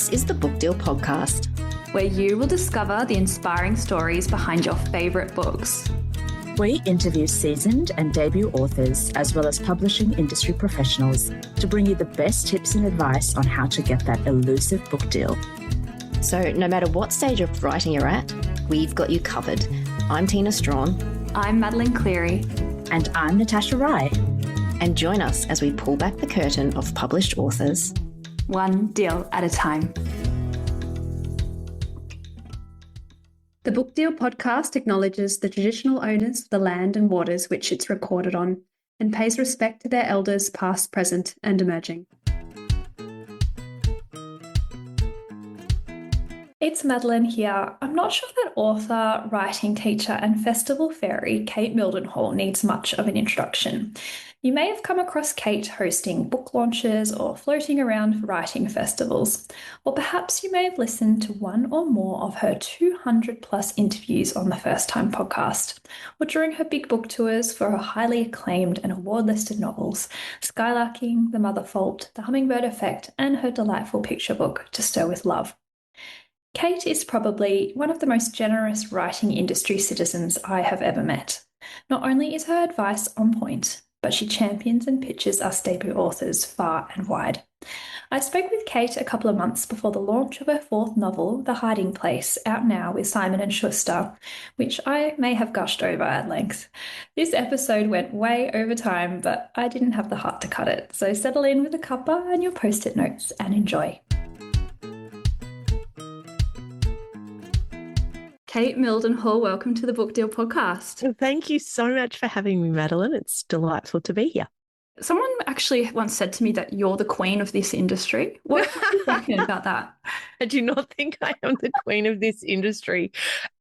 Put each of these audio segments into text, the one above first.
This is the Book Deal Podcast, where you will discover the inspiring stories behind your favourite books. We interview seasoned and debut authors, as well as publishing industry professionals, to bring you the best tips and advice on how to get that elusive book deal. So no matter what stage of writing you're at, we've got you covered. I'm Tina Strawn. I'm Madeleine Cleary. And I'm Natasha Rye. And join us as we pull back the curtain of published authors, one deal at a time. The Book Deal Podcast acknowledges the traditional owners of the land and waters which it's recorded on, and pays respect to their elders past, present, and emerging. It's Madeleine here. I'm not sure that author, writing teacher, and festival fairy Kate Mildenhall needs much of an introduction. You may have come across Kate hosting book launches or floating around writing festivals, or perhaps you may have listened to one or more of her 200 plus interviews on the First Time podcast, or during her big book tours for her highly acclaimed and award-listed novels, Skylarking, The Mother Fault, The Hummingbird Effect, and her delightful picture book, To Stir With Love. Kate is probably one of the most generous writing industry citizens I have ever met. Not only is her advice on point, but she champions and pitches us debut authors far and wide. I spoke with Kate a couple of months before the launch of her fourth novel, The Hiding Place, out now with Simon & Schuster, which I may have gushed over at length. This episode went way over time, but I didn't have the heart to cut it, so settle in with a cuppa and your post-it notes and enjoy. Kate Mildenhall, welcome to the Book Deal Podcast. Thank you so much for having me, Madeleine. It's delightful to be here. Someone actually once said to me that you're the queen of this industry. What are you thinking about that? I do not think I am the queen of this industry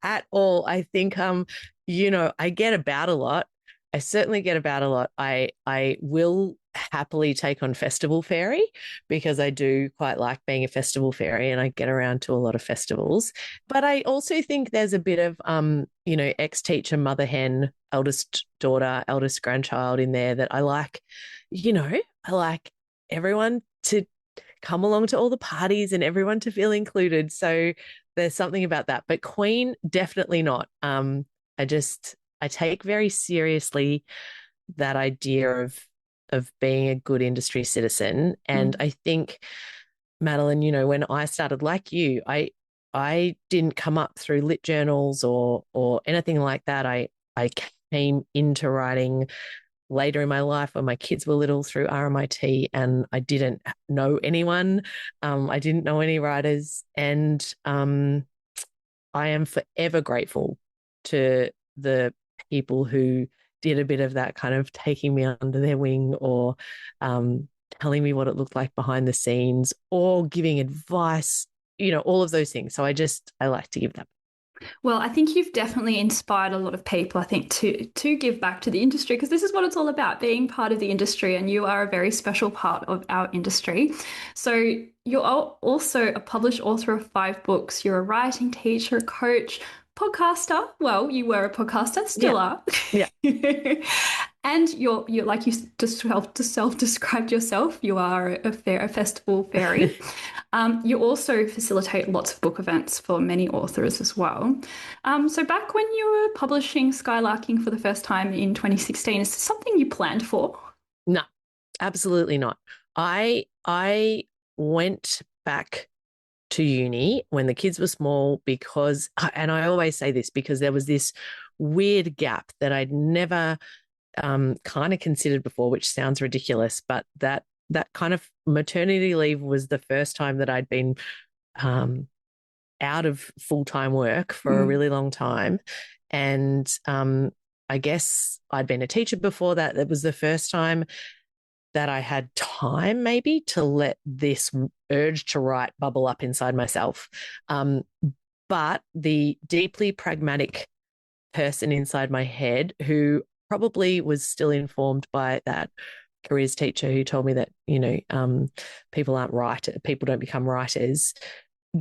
at all. I think, I get about a lot. I certainly get about a lot. I will happily take on festival fairy because I do quite like being a festival fairy and I get around to a lot of festivals. But I also think there's a bit of, ex-teacher, mother hen, eldest daughter, eldest grandchild in there that I like, I like everyone to come along to all the parties and everyone to feel included. So there's something about that. But queen, definitely not. I take very seriously that idea of being a good industry citizen. And I think, Madeleine, when I started like you, I didn't come up through lit journals or anything like that. I came into writing later in my life when my kids were little through RMIT, and I didn't know anyone. I didn't know any writers. And I am forever grateful to the people who did a bit of that kind of taking me under their wing or telling me what it looked like behind the scenes or giving advice, all of those things. So I like to give that. Well, I think you've definitely inspired a lot of people, I think, to give back to the industry, because this is what it's all about, being part of the industry, and you are a very special part of our industry. So you're also a published author of 5 books. You're a writing teacher, coach, podcaster. Well, you were a podcaster, still are. Yeah. And you're like you just self-described yourself. You are a festival fairy. You also facilitate lots of book events for many authors as well. So back when you were publishing Skylarking for the first time in 2016, is this something you planned for? No, absolutely not. I went back to uni when the kids were small because, and I always say this because there was this weird gap that I'd never kind of considered before, which sounds ridiculous, but that kind of maternity leave was the first time that I'd been out of full-time work for a really long time. And I guess I'd been a teacher before that. That was the first time that I had time maybe to let this urge to write bubble up inside myself. But the deeply pragmatic person inside my head, who probably was still informed by that careers teacher who told me that, people don't become writers,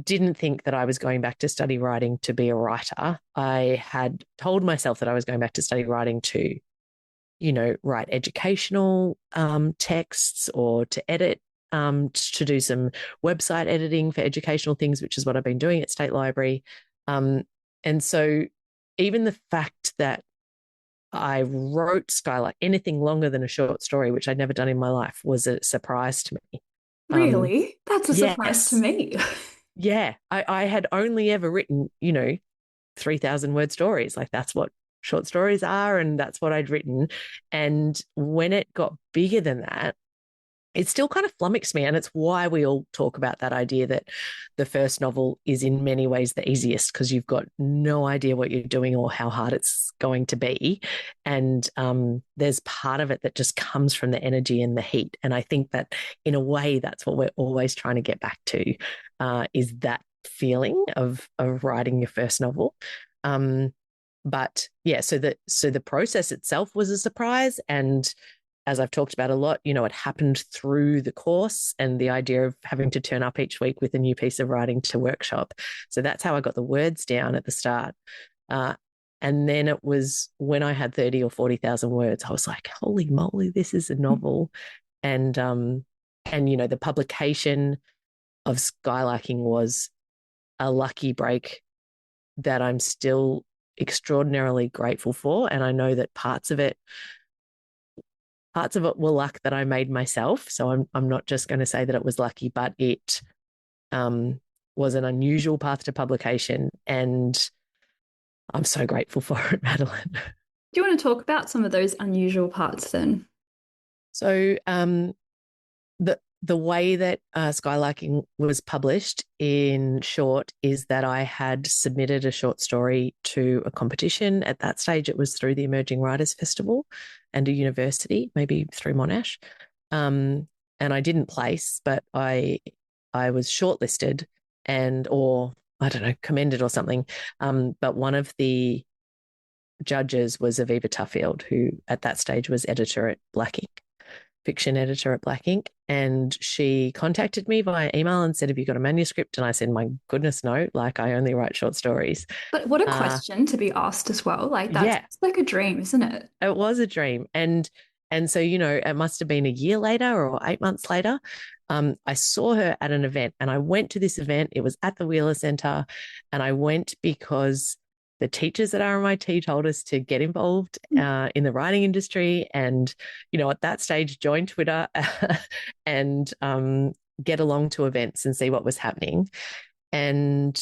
didn't think that I was going back to study writing to be a writer. I had told myself that I was going back to study writing to write educational texts or to edit to do some website editing for educational things, which is what I've been doing at State Library. And so even the fact that I wrote Skylark, anything longer than a short story, which I'd never done in my life, was a surprise to me. Really? That's a surprise to Yes. me. Yeah. I had only ever written, 3,000 word stories. Like that's what short stories are, and that's what I'd written. And when it got bigger than that, it still kind of flummoxed me. And it's why we all talk about that idea that the first novel is in many ways the easiest, because you've got no idea what you're doing or how hard it's going to be. And there's part of it that just comes from the energy and the heat. And I think that in a way, that's what we're always trying to get back to, is that feeling of writing your first novel. But yeah, so the process itself was a surprise. And as I've talked about a lot, it happened through the course and the idea of having to turn up each week with a new piece of writing to workshop. So that's how I got the words down at the start. And then it was when I had 30 or 40,000 words, I was like, holy moly, this is a novel. And the publication of Skylarking was a lucky break that I'm still extraordinarily grateful for. And I know that parts of it were luck that I made myself. So I'm not just going to say that it was lucky, but it was an unusual path to publication. And I'm so grateful for it, Madeleine. Do you want to talk about some of those unusual parts then? So the way that Skylarking was published in short is that I had submitted a short story to a competition. At that stage, it was through the Emerging Writers Festival and a university, maybe through Monash. And I didn't place, but I was shortlisted or I don't know, commended or something. But one of the judges was Aviva Tuffield, who at that stage was editor at Black Ink. Fiction editor at Black Ink, and she contacted me via email and said, have you got a manuscript? And I said, my goodness, no, like I only write short stories. But what a question to be asked as well. Like that's like a dream, isn't it? It was a dream. And so, it must have been a year later or 8 months later. I saw her at an event and I went to this event. It was at the Wheeler Centre, and I went because the teachers at RMIT told us to get involved in the writing industry and, at that stage, join Twitter and get along to events and see what was happening. And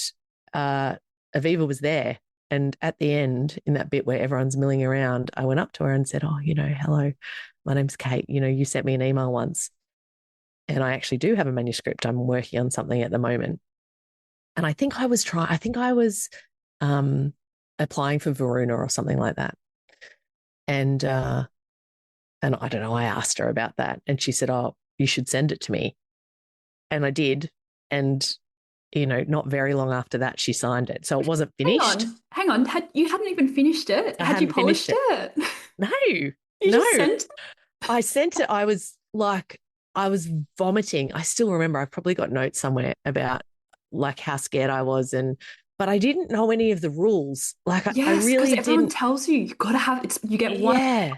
Aviva was there. And at the end, in that bit where everyone's milling around, I went up to her and said, hello, my name's Kate. You sent me an email once. And I actually do have a manuscript. I'm working on something at the moment. And I think I was applying for Varuna or something like that. And I don't know, I asked her about that and she said, oh, you should send it to me. And I did. And, not very long after that, she signed it. So it wasn't finished. Hang on. You hadn't even finished it? Had you polished it? No. You just sent it? I sent it. I was vomiting. I still remember, I've probably got notes somewhere about like how scared I was, but I didn't know any of the rules. Like I really didn't. Everyone tells you got to have it. You get one. Yeah,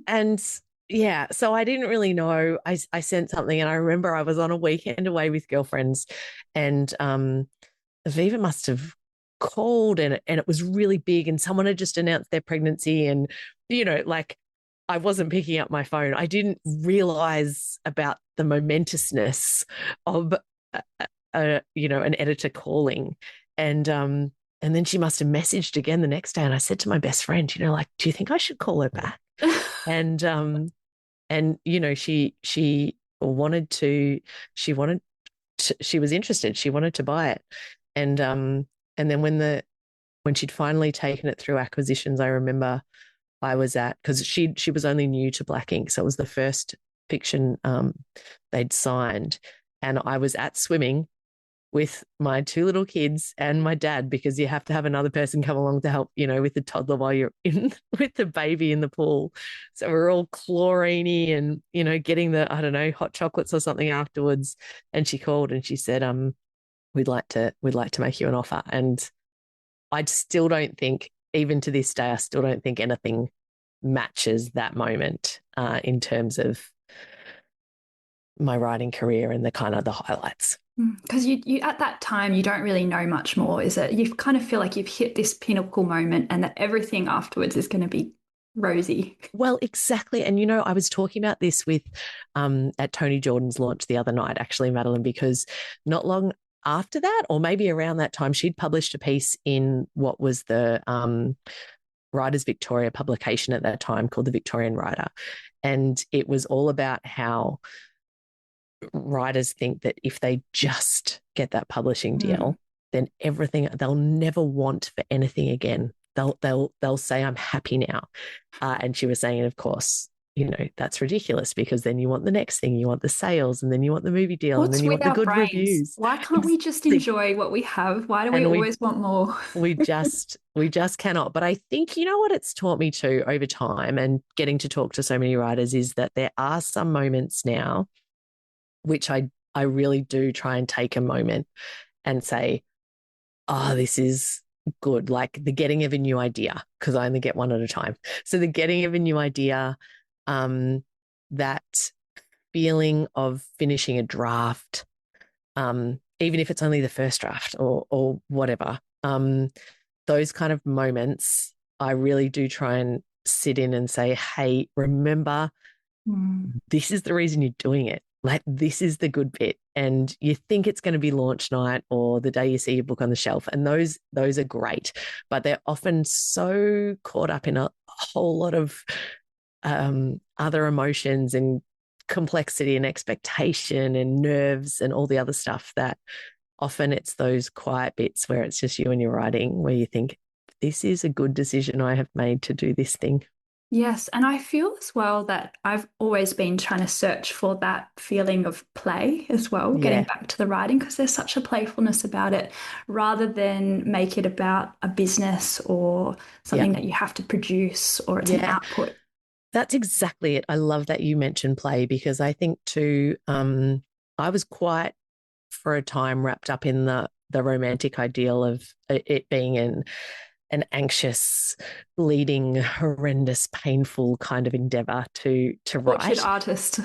and yeah. So I didn't really know. I sent something, and I remember I was on a weekend away with girlfriends, and Aviva must have called, and it was really big, and someone had just announced their pregnancy, and like I wasn't picking up my phone. I didn't realize about the momentousness of an editor calling, and then she must have messaged again the next day, and I said to my best friend, like, do you think I should call her back? and she wanted to, she was interested, she wanted to buy it, and then when she'd finally taken it through acquisitions, I remember I was because she was only new to Black Ink, so it was the first fiction they'd signed, and I was at swimming with my two little kids and my dad, because you have to have another person come along to help, with the toddler while you're in with the baby in the pool. So we're all chloriney and, getting the, I don't know, hot chocolates or something afterwards. And she called and she said, we'd like to make you an offer. And I still don't think, even to this day, I still don't think anything matches that moment in terms of my writing career and the kind of the highlights. Because you at that time you don't really know much more, is it? You kind of feel like you've hit this pinnacle moment and that everything afterwards is going to be rosy. Well, exactly. And, you know, I was talking about this with at Tony Jordan's launch the other night, actually, Madeleine, because not long after that, or maybe around that time, she'd published a piece in what was the Writers Victoria publication at that time called The Victorian Writer. And it was all about how writers think that if they just get that publishing deal, then everything, they'll never want for anything again. They'll say, I'm happy now. And she was saying, and of course, you know, that's ridiculous, because then you want the next thing, you want the sales, and then you want the movie deal, and then you want the good reviews. Why can't we just enjoy what we have? Why do we always want more? we just cannot. But I think, you know, what it's taught me too over time and getting to talk to so many writers is that there are some moments now which I really do try and take a moment and say, oh, this is good. Like the getting of a new idea, because I only get one at a time. So the getting of a new idea, that feeling of finishing a draft, even if it's only the first draft or whatever, those kind of moments, I really do try and sit in and say, hey, remember, this is the reason you're doing it. Like, this is the good bit. And you think it's going to be launch night or the day you see your book on the shelf. And those are great, but they're often so caught up in a whole lot of other emotions and complexity and expectation and nerves and all the other stuff that often it's those quiet bits where it's just you and your writing where you think, this is a good decision I have made to do this thing. Yes, and I feel as well that I've always been trying to search for that feeling of play as well, getting back to the writing, because there's such a playfulness about it, rather than make it about a business or something that you have to produce or it's an output. That's exactly it. I love that you mentioned play, because I think too, I was quite for a time wrapped up in the romantic ideal of it being an anxious, bleeding, horrendous, painful kind of endeavor to write. Tortured artist.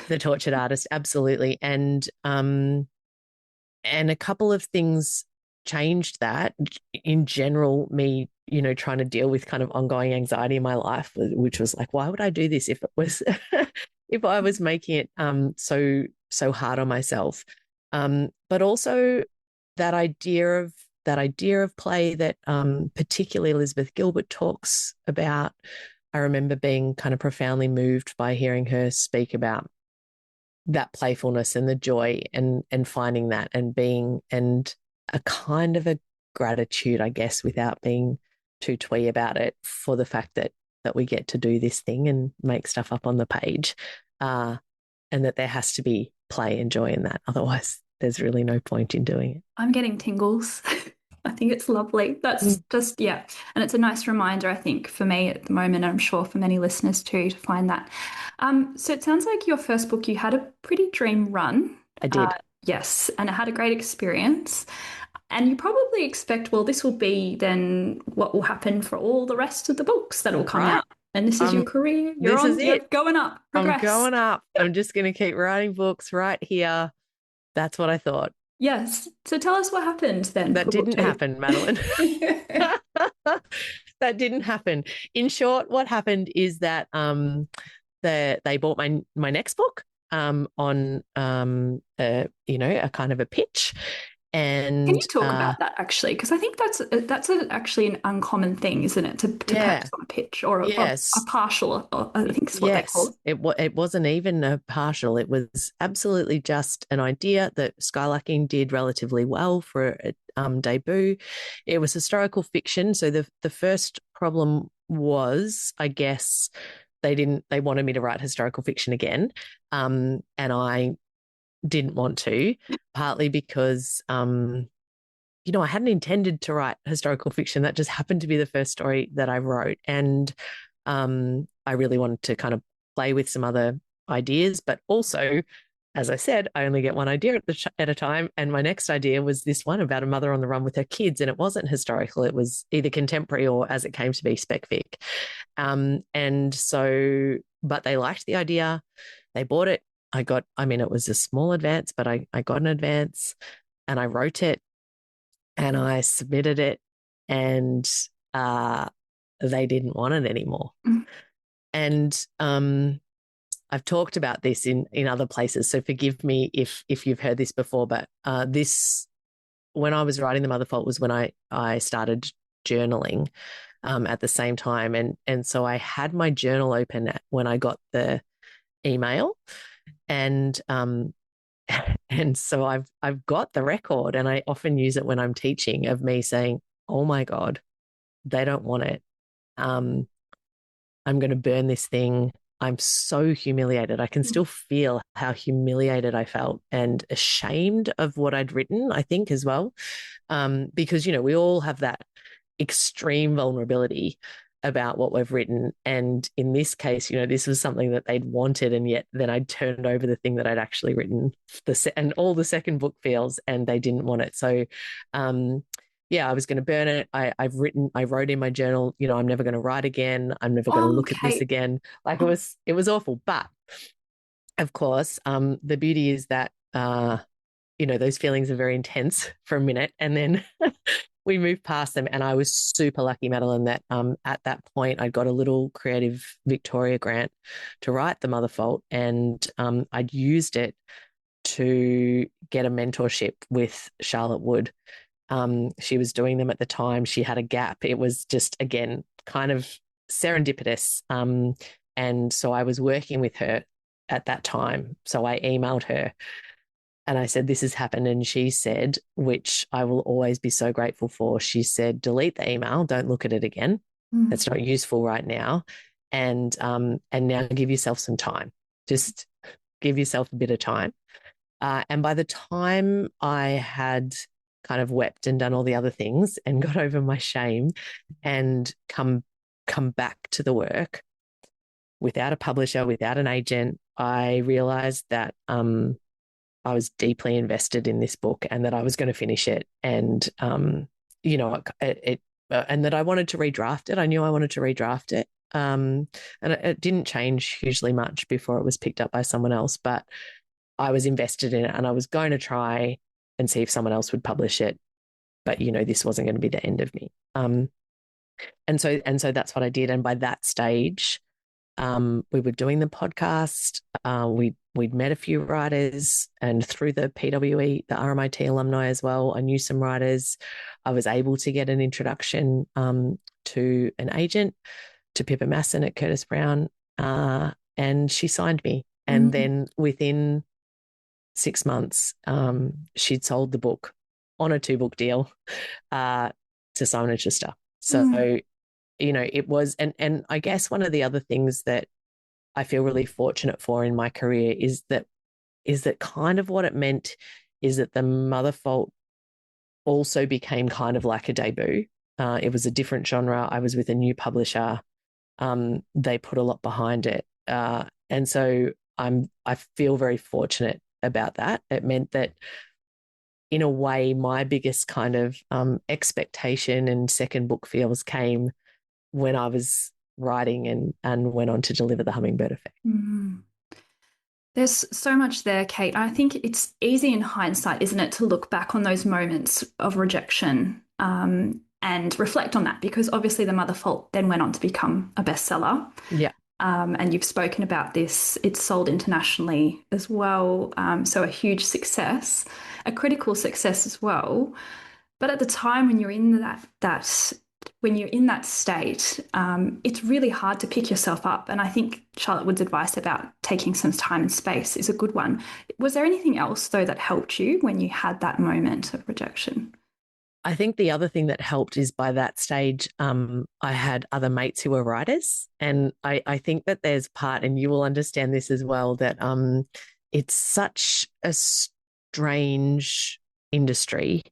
The tortured artist, absolutely. And a couple of things changed that. In general, me, you know, trying to deal with kind of ongoing anxiety in my life, which was like, why would I do this if it was if I was making it so hard on myself? But also that idea of play that particularly Elizabeth Gilbert talks about. I remember being kind of profoundly moved by hearing her speak about that playfulness and the joy and finding that and a kind of a gratitude, I guess, without being too twee about it, for the fact that we get to do this thing and make stuff up on the page, and that there has to be play and joy in that. Otherwise, there's really no point in doing it. I'm getting tingles. I think it's lovely. That's just, and it's a nice reminder, I think, for me at the moment, and I'm sure for many listeners too, to find that. So it sounds like your first book, you had a pretty dream run. I did. Yes, and it had a great experience. And you probably expect, well, this will be then what will happen for all the rest of the books that will come out. And this is your career. You're going up. Progress. I'm going up. I'm just going to keep writing books right here. That's what I thought. Yes. So tell us what happened then. That didn't happen, Madeleine. That didn't happen. In short, what happened is that they bought my next book on a kind of a pitch. And can you talk about that actually? Because I think that's actually an uncommon thing, isn't it? To purchase on a pitch or a partial, I think is what they call it. It wasn't even a partial. It was absolutely just an idea that Skylarking did relatively well for a debut. It was historical fiction. So the first problem was, I guess, they wanted me to write historical fiction again. And I didn't want to, partly because I hadn't intended to write historical fiction. That just happened to be the first story that I wrote, and I really wanted to kind of play with some other ideas, but also, as I said, I only get one idea at a time, and my next idea was this one about a mother on the run with her kids, and it wasn't historical. It was either contemporary or, as it came to be, spec fic. And so, but they liked the idea. They bought it. it was a small advance, but I got an advance and I wrote it and I submitted it, and they didn't want it anymore. And I've talked about this in other places, so forgive me if you've heard this before, but this, when I was writing The Mother Fault, was when I started journaling at the same time, and so I had my journal open when I got the email, and and so I've got the record, and I often use it when I'm teaching, of me saying, "Oh my God, they don't want it. I'm going to burn this thing. I'm so humiliated." I can still feel how humiliated I felt and ashamed of what I'd written, I think, as well. Because, we all have that extreme vulnerability about what we've written. And in this case, this was something that they'd wanted. And yet then I'd turned over the thing that I'd actually written, and all the second book feels, and they didn't want it. So, I was going to burn it. I wrote in my journal, I'm never going to write again. I'm never going to look at this again. Like, it was awful. But of course, the beauty is that, those feelings are very intense for a minute, and then we moved past them. And I was super lucky, Madeleine, that at that point I got a little Creative Victoria grant to write The Mother Fault, and I'd used it to get a mentorship with Charlotte Wood. She was doing them at the time. She had a gap. It was just, again, kind of serendipitous. And so I was working with her at that time. So I emailed her and I said, this has happened. And she said, which I will always be so grateful for, she said, delete the email. Don't look at it again. That's not useful right now. And now give yourself some time. Just give yourself a bit of time. And by the time I had kind of wept and done all the other things and got over my shame and come back to the work without a publisher, without an agent, I realized that I was deeply invested in this book and that I was going to finish it. And, and that I wanted to redraft it. I knew I wanted to redraft it. And it didn't change hugely much before it was picked up by someone else, but I was invested in it and I was going to try and see if someone else would publish it. But, this wasn't going to be the end of me. And so that's what I did. And by that stage, we were doing the podcast. We'd met a few writers, and through the PWE, the RMIT alumni as well, I knew some writers. I was able to get an introduction to an agent, to Pippa Masson at Curtis Brown, and she signed me. And then within 6 months, she'd sold the book on a 2-book deal to Simon & Schuster. So, it was, and I guess one of the other things that I feel really fortunate for in my career is that kind of what it meant is that The Mother Fault also became kind of like a debut. It was a different genre. I was with a new publisher. They put a lot behind it. And so I feel very fortunate about that. It meant that, in a way, my biggest kind of expectation and second book feels came when I was writing and went on to deliver The Hummingbird Effect. There's so much there, Kate. I think it's easy in hindsight, isn't it, to look back on those moments of rejection and reflect on that, because obviously The Mother Fault then went on to become a bestseller. Yeah. And you've spoken about this. It's sold internationally as well. So a huge success, a critical success as well. But at the time when you're in that state, it's really hard to pick yourself up. And I think Charlotte Wood's advice about taking some time and space is a good one. Was there anything else, though, that helped you when you had that moment of rejection? I think the other thing that helped is, by that stage, I had other mates who were writers. And I think that there's part, and you will understand this as well, that it's such a strange industry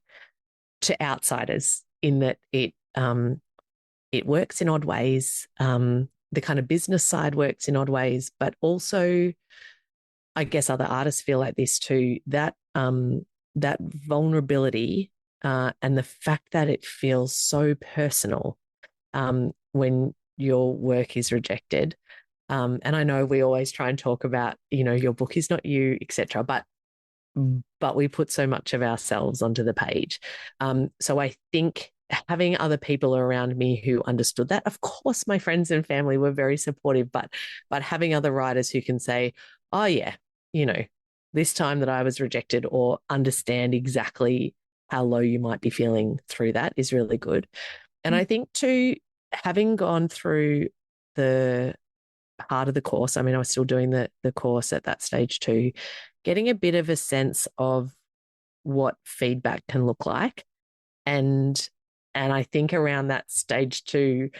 to outsiders, in that it works in odd ways. The kind of business side works in odd ways, but also, I guess other artists feel like this too, that vulnerability and the fact that it feels so personal when your work is rejected, And I know we always try and talk about, your book is not you, etc. But we put so much of ourselves onto the page. So I think having other people around me who understood that, of course, my friends and family were very supportive, but having other writers who can say, oh yeah, this time that I was rejected, or understand exactly how low you might be feeling through that, is really good. And I think too, having gone through the part of the course, I mean, I was still doing the course at that stage too, getting a bit of a sense of what feedback can look like. And I think around that stage too,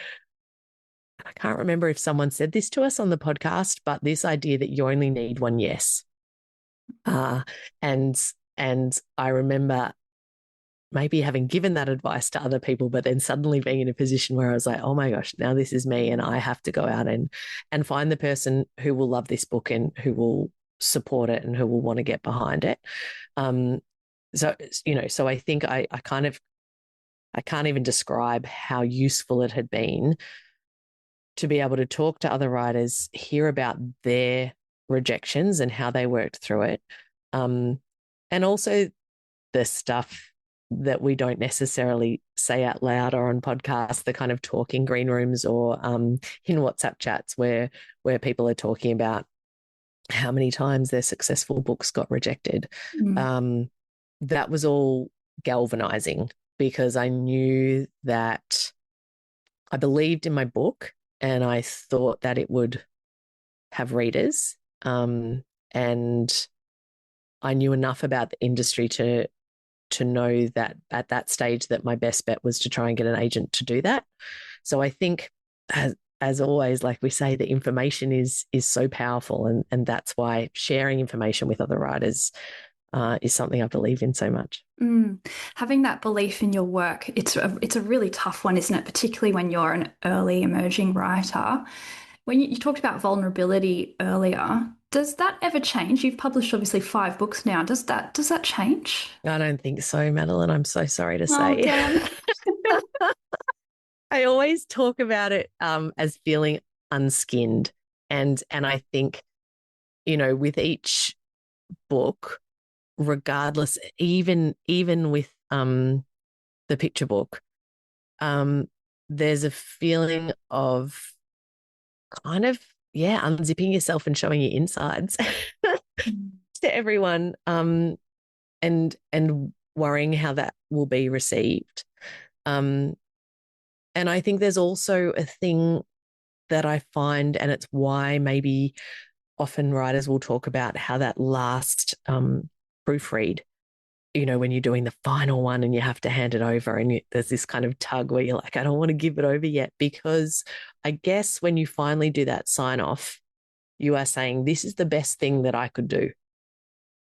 I can't remember if someone said this to us on the podcast, but this idea that you only need one yes. And I remember maybe having given that advice to other people, but then suddenly being in a position where I was like, oh my gosh, now this is me, and I have to go out and find the person who will love this book and who will support it and who will want to get behind it. So I think I can't even describe how useful it had been to be able to talk to other writers, hear about their rejections and how they worked through it. And also the stuff that we don't necessarily say out loud or on podcasts, the kind of talking green rooms or in WhatsApp chats where people are talking about how many times their successful books got rejected. That was all galvanizing, because I knew that I believed in my book and I thought that it would have readers. And I knew enough about the industry to know that at that stage that my best bet was to try and get an agent to do that. So I think, as always, like we say, the information is so powerful, and that's why sharing information with other writers is something I believe in so much. Having that belief in your work, it's a really tough one, isn't it? Particularly when you're an early emerging writer. When you talked about vulnerability earlier, does that ever change? You've published obviously 5 books now. Does that change? I don't think so, Madeleine. I'm so sorry to Oh, say. damn. I always talk about it as feeling unskinned, and I think, with each book, regardless, even with the picture book, there's a feeling of kind of unzipping yourself and showing your insides to everyone, and worrying how that will be received. And I think there's also a thing that I find, and it's why maybe often writers will talk about how that last proofread, when you're doing the final one and you have to hand it over, and there's this kind of tug where you're like, I don't want to give it over yet, because I guess when you finally do that sign off, you are saying, this is the best thing that I could do.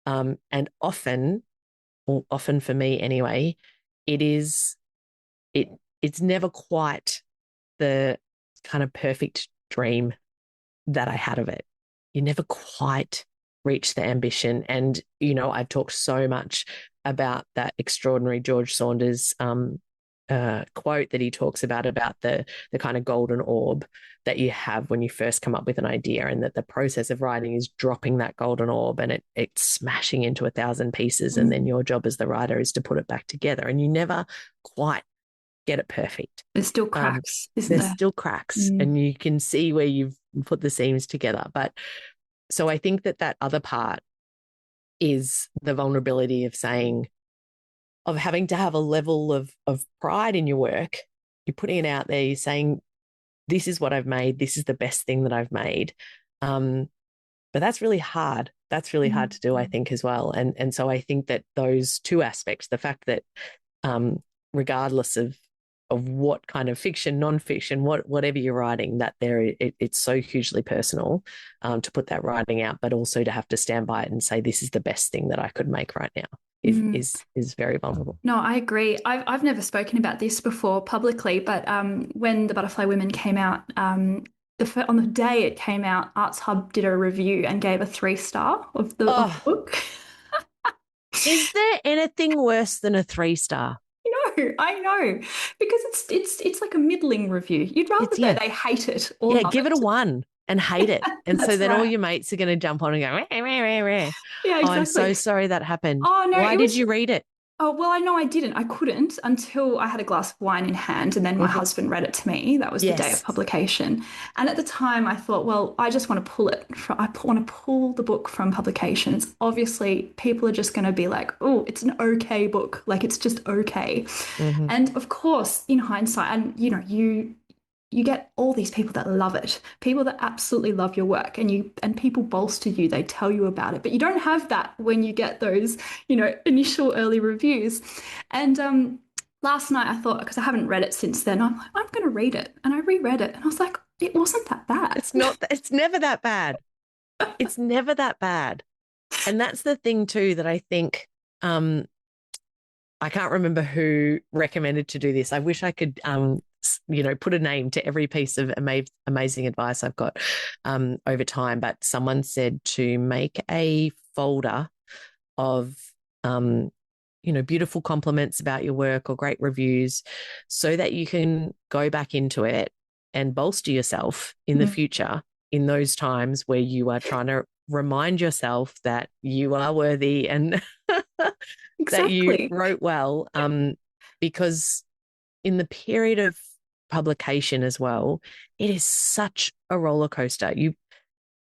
And often for me anyway, it's never quite the kind of perfect dream that I had of it. You never quite reach the ambition. And, I've talked so much about that extraordinary George Saunders quote that he talks about the kind of golden orb that you have when you first come up with an idea, and that the process of writing is dropping that golden orb and it's smashing into 1,000 pieces. And then your job as the writer is to put it back together, and you never quite get it perfect. There's still cracks, isn't there? There's still cracks, and you can see where you've put the seams together. But so I think that other part is the vulnerability of having to have a level of pride in your work. You're putting it out there, you're saying, this is what I've made, this is the best thing that I've made. But that's really hard. That's really hard to do, I think, as well. And so I think that those two aspects, the fact that regardless of what kind of fiction, non-fiction, whatever you're writing, that it's so hugely personal to put that writing out, but also to have to stand by it and say, this is the best thing that I could make right now is very vulnerable. No, I agree. I've never spoken about this before publicly, but when the Butterfly Women came out, on the day it came out, Arts Hub did a review and gave a 3-star of the book. Is there anything worse than a 3-star? I know, because it's like a middling review. You'd rather they hate it or love give it a it. 1. and hate it. And so That's then all right. your mates are going to jump on and go, rah, rah, rah, rah. Yeah, Oh, I'm so exactly. sorry that happened. Oh no, Why it did was. you read it? Oh, well, I know I didn't. I couldn't until I had a glass of wine in hand, and then my Mhm. husband read it to me. That was the day of Yes. publication. And at the time, I thought, well, I just want to pull it. I want to pull the book from publications. Obviously, people are just going to be like, oh, it's an okay book. Like, it's just okay. Hmm. And of course, in hindsight, and you get all these people that love it, people that absolutely love your work, and people bolster you, they tell you about it. But you don't have that when you get those, initial early reviews. And last night I thought, because I haven't read it since then, I'm like, I'm going to read it. And I reread it and I was like, it wasn't that bad. It's never that bad. It's never that bad. And that's the thing too, that I think, I can't remember who recommended to do this. I wish I could, put a name to every piece of amazing advice I've got over time. But someone said to make a folder of, beautiful compliments about your work or great reviews, so that you can go back into it and bolster yourself in the future in those times where you are trying to remind yourself that you are worthy and that you Exactly. wrote well. Because in the period of publication as well, it is such a roller coaster.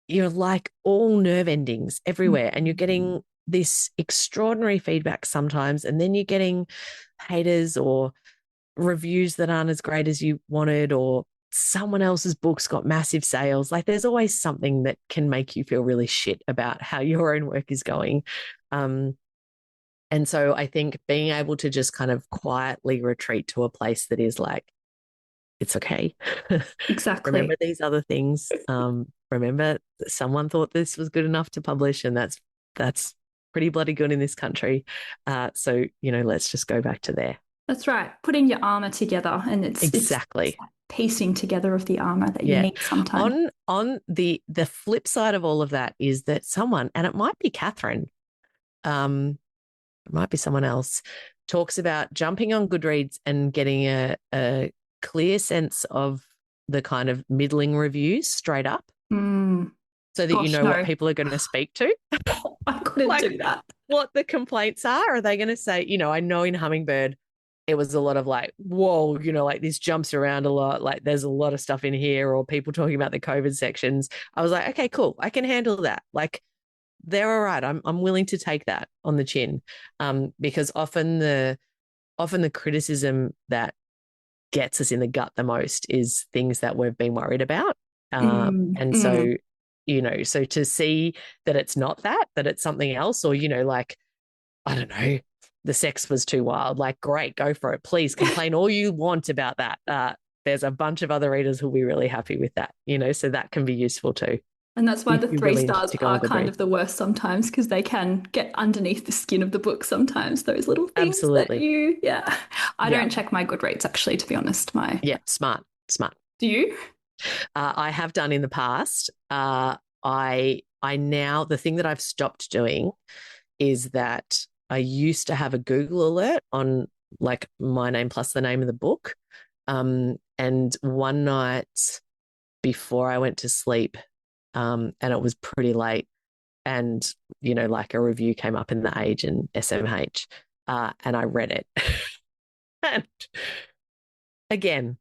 You're like all nerve endings everywhere, and you're getting this extraordinary feedback sometimes, and then you're getting haters or reviews that aren't as great as you wanted, or someone else's book's got massive sales. Like, there's always something that can make you feel really shit about how your own work is going. And so I think being able to just kind of quietly retreat to a place that is like, it's okay. Remember Exactly. these other things. Remember that someone thought this was good enough to publish, and that's pretty bloody good in this country. So, let's just go back to there. That's right. Putting your armor together, and it's Exactly. that piecing together of the armor that you Yeah. need sometimes. On the flip side of all of that is that someone, and it might be Catherine, it might be someone else, talks about jumping on Goodreads and getting a clear sense of the kind of middling reviews straight up, so that you Gosh, know what no. people are going to speak to. I couldn't Like, do that. what the complaints are. Are they going to say, I know in Hummingbird, it was a lot of like, whoa, like this jumps around a lot. Like, there's a lot of stuff in here, or people talking about the COVID sections. I was like, okay, cool. I can handle that. Like, they're all right. I'm willing to take that on the chin. Because often the criticism that gets us in the gut the most is things that we've been worried about. And so, so to see that it's not that it's something else, or, like, I don't know, the sex was too wild. Like, great, go for it. Please complain all you want about that. There's a bunch of other readers who'll be really happy with that, so that can be useful too. And that's why If the you're three willing stars to go on are kind Goodreads. of the worst sometimes, because they can get underneath the skin of the book sometimes, those little things that Absolutely. yeah. I Yeah. don't check my Goodreads, actually, to be honest. Yeah. Smart. Do you? I have done in the past. I now, the thing that I've stopped doing is that I used to have a Google alert on, like, my name plus the name of the book. And one night before I went to sleep, and it was pretty late, and, like, a review came up in the Age and SMH, and I read it. And again,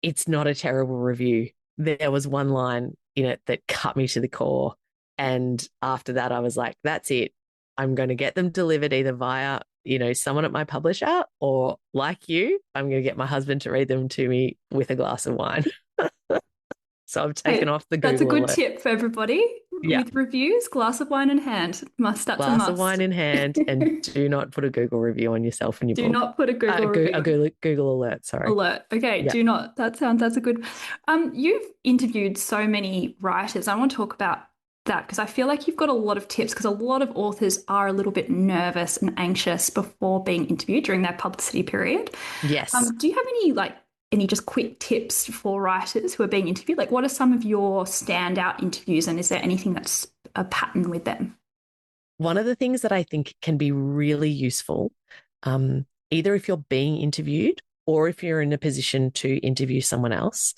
it's not a terrible review. There was one line in it that cut me to the core. And after that, I was like, that's it. I'm going to get them delivered either via, someone at my publisher, or, like you, I'm going to get my husband to read them to me with a glass of wine. So I've taken Hey, off the that's a Google good alert. tip for everybody. Yeah. With reviews, glass of wine in hand. That's a Glass of must. wine in hand, and do not put a Google review on yourself and your Do book. not put a Google A review. Google alert, sorry. Alert. Okay, Yeah. do not. That's a good. You've interviewed so many writers. I want to talk about that because I feel like you've got a lot of tips, because a lot of authors are a little bit nervous and anxious before being interviewed during their publicity period. Yes. Do you have any just quick tips for writers who are being interviewed? Like, what are some of your standout interviews, and is there anything that's a pattern with them? One of the things that I think can be really useful, either if you're being interviewed or if you're in a position to interview someone else,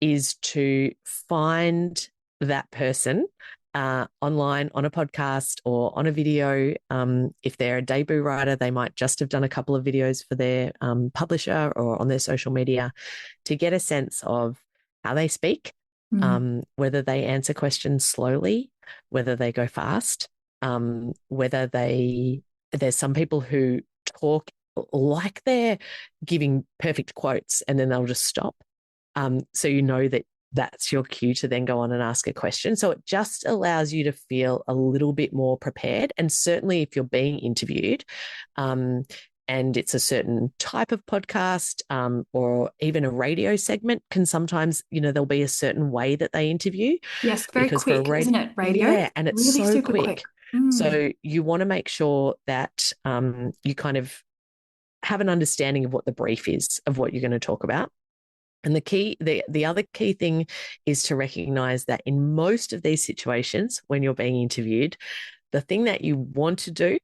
is to find that person online on a podcast or on a video. If they're a debut writer, they might just have done a couple of videos for their publisher or on their social media to get a sense of how they speak, whether they answer questions slowly, whether they go fast, whether there's some people who talk like they're giving perfect quotes and then they'll just stop. So you know that that's your cue to then go on and ask a question. So it just allows you to feel a little bit more prepared. And certainly if you're being interviewed, and it's a certain type of podcast, or even a radio segment, can sometimes, there'll be a certain way that they interview. Yes, very quick, isn't it? Radio? Yeah, and it's really so super quick. So you want to make sure that you kind of have an understanding of what the brief is of what you're going to talk about. And the other key thing is to recognize that in most of these situations, when you're being interviewed, the thing that you want to do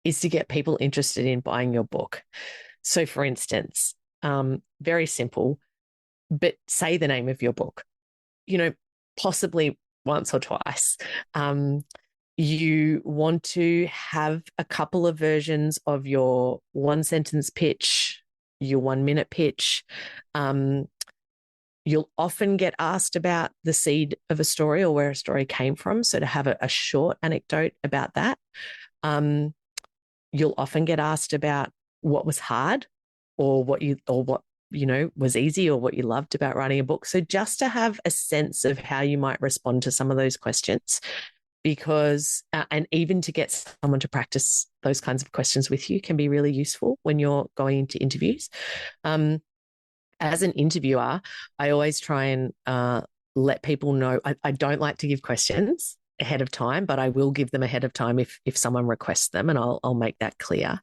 is to get people interested in buying your book. So for instance, very simple, but say the name of your book, possibly once or twice. You want to have a couple of versions of your 1-sentence pitch, your 1-minute pitch. You'll often get asked about the seed of a story or where a story came from. So to have a short anecdote about that. You'll often get asked about what was hard or what was easy or what you loved about writing a book. So just to have a sense of how you might respond to some of those questions, because and even to get someone to practice those kinds of questions with you can be really useful when you're going into interviews. As an interviewer, I always try and let people know I don't like to give questions ahead of time, but I will give them ahead of time if someone requests them, and I'll make that clear.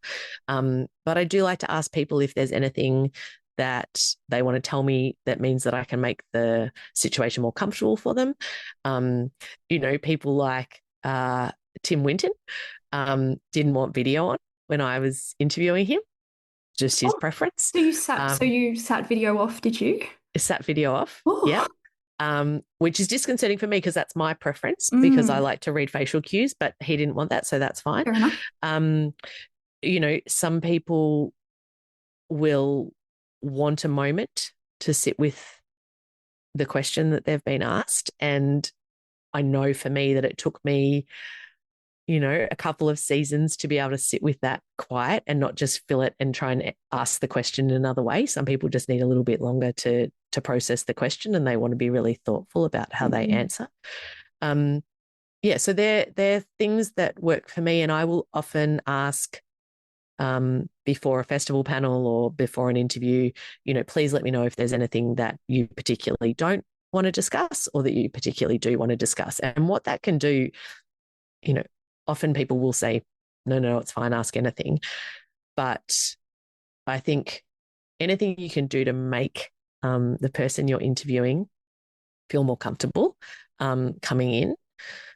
But I do like to ask people if there's anything that they want to tell me that means that I can make the situation more comfortable for them. People like Tim Winton didn't want video on when I was interviewing him. Just his preference. So you sat video off, did you? Sat video off. Oh. Yeah. Which is disconcerting for me because that's my preference because I like to read facial cues, but he didn't want that, so that's fine. Fair enough. Some people will want a moment to sit with the question that they've been asked. And I know for me that it took me a couple of seasons to be able to sit with that quiet and not just fill it and try and ask the question in another way. Some people just need a little bit longer to process the question, and they want to be really thoughtful about how they answer. So they're things that work for me, and I will often ask before a festival panel or before an interview, please let me know if there's anything that you particularly don't want to discuss or that you particularly do want to discuss. And what that can do, often people will say, no, it's fine, ask anything. But I think anything you can do to make the person you're interviewing feel more comfortable coming in,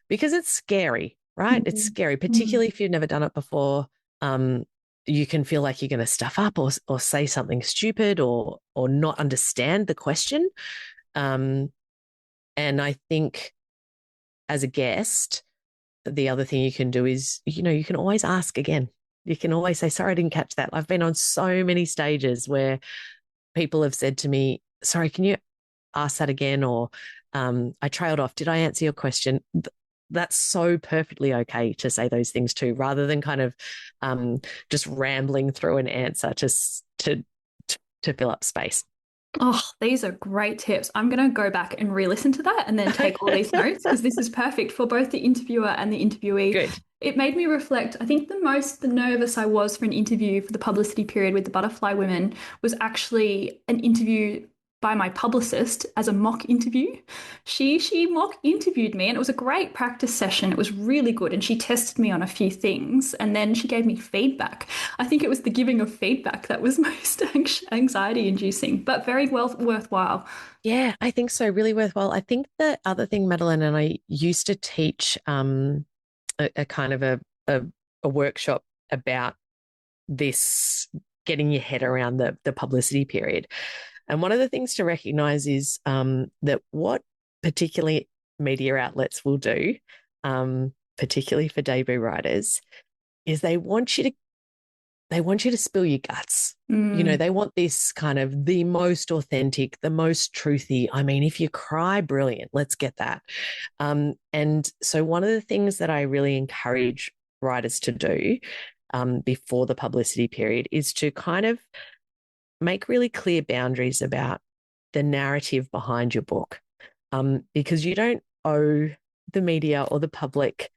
because it's scary, right? It's scary, particularly if you've never done it before. You can feel like you're going to stuff up or say something stupid or not understand the question. And I think as a guest, the other thing you can do is, you can always ask again. You can always say, sorry, I didn't catch that. I've been on so many stages where people have said to me, sorry, can you ask that again? Or I trailed off. Did I answer your question? That's so perfectly okay to say those things too, rather than kind of just rambling through an answer to fill up space. Oh, these are great tips. I'm going to go back and re-listen to that and then take all these notes, because this is perfect for both the interviewer and the interviewee. Good. It made me reflect. I think the nervous I was for an interview for the publicity period with the Butterfly Women was actually an interview by my publicist as a mock interview. She mock interviewed me, and it was a great practice session. It was really good, and she tested me on a few things, and then she gave me feedback. I think it was the giving of feedback that was most anxiety inducing, but very worthwhile. Yeah, I think so. Really worthwhile. I think the other thing, Madeleine, and I used to teach a kind of a workshop about this, getting your head around the publicity period. And one of the things to recognize is that what particularly media outlets will do, particularly for debut writers, is they want you to spill your guts. You know, they want this kind of the most authentic, the most truthy. I mean, if you cry, brilliant, let's get that. And so one of the things that I really encourage writers to do before the publicity period is to kind of make really clear boundaries about the narrative behind your book, because you don't owe the media or the public,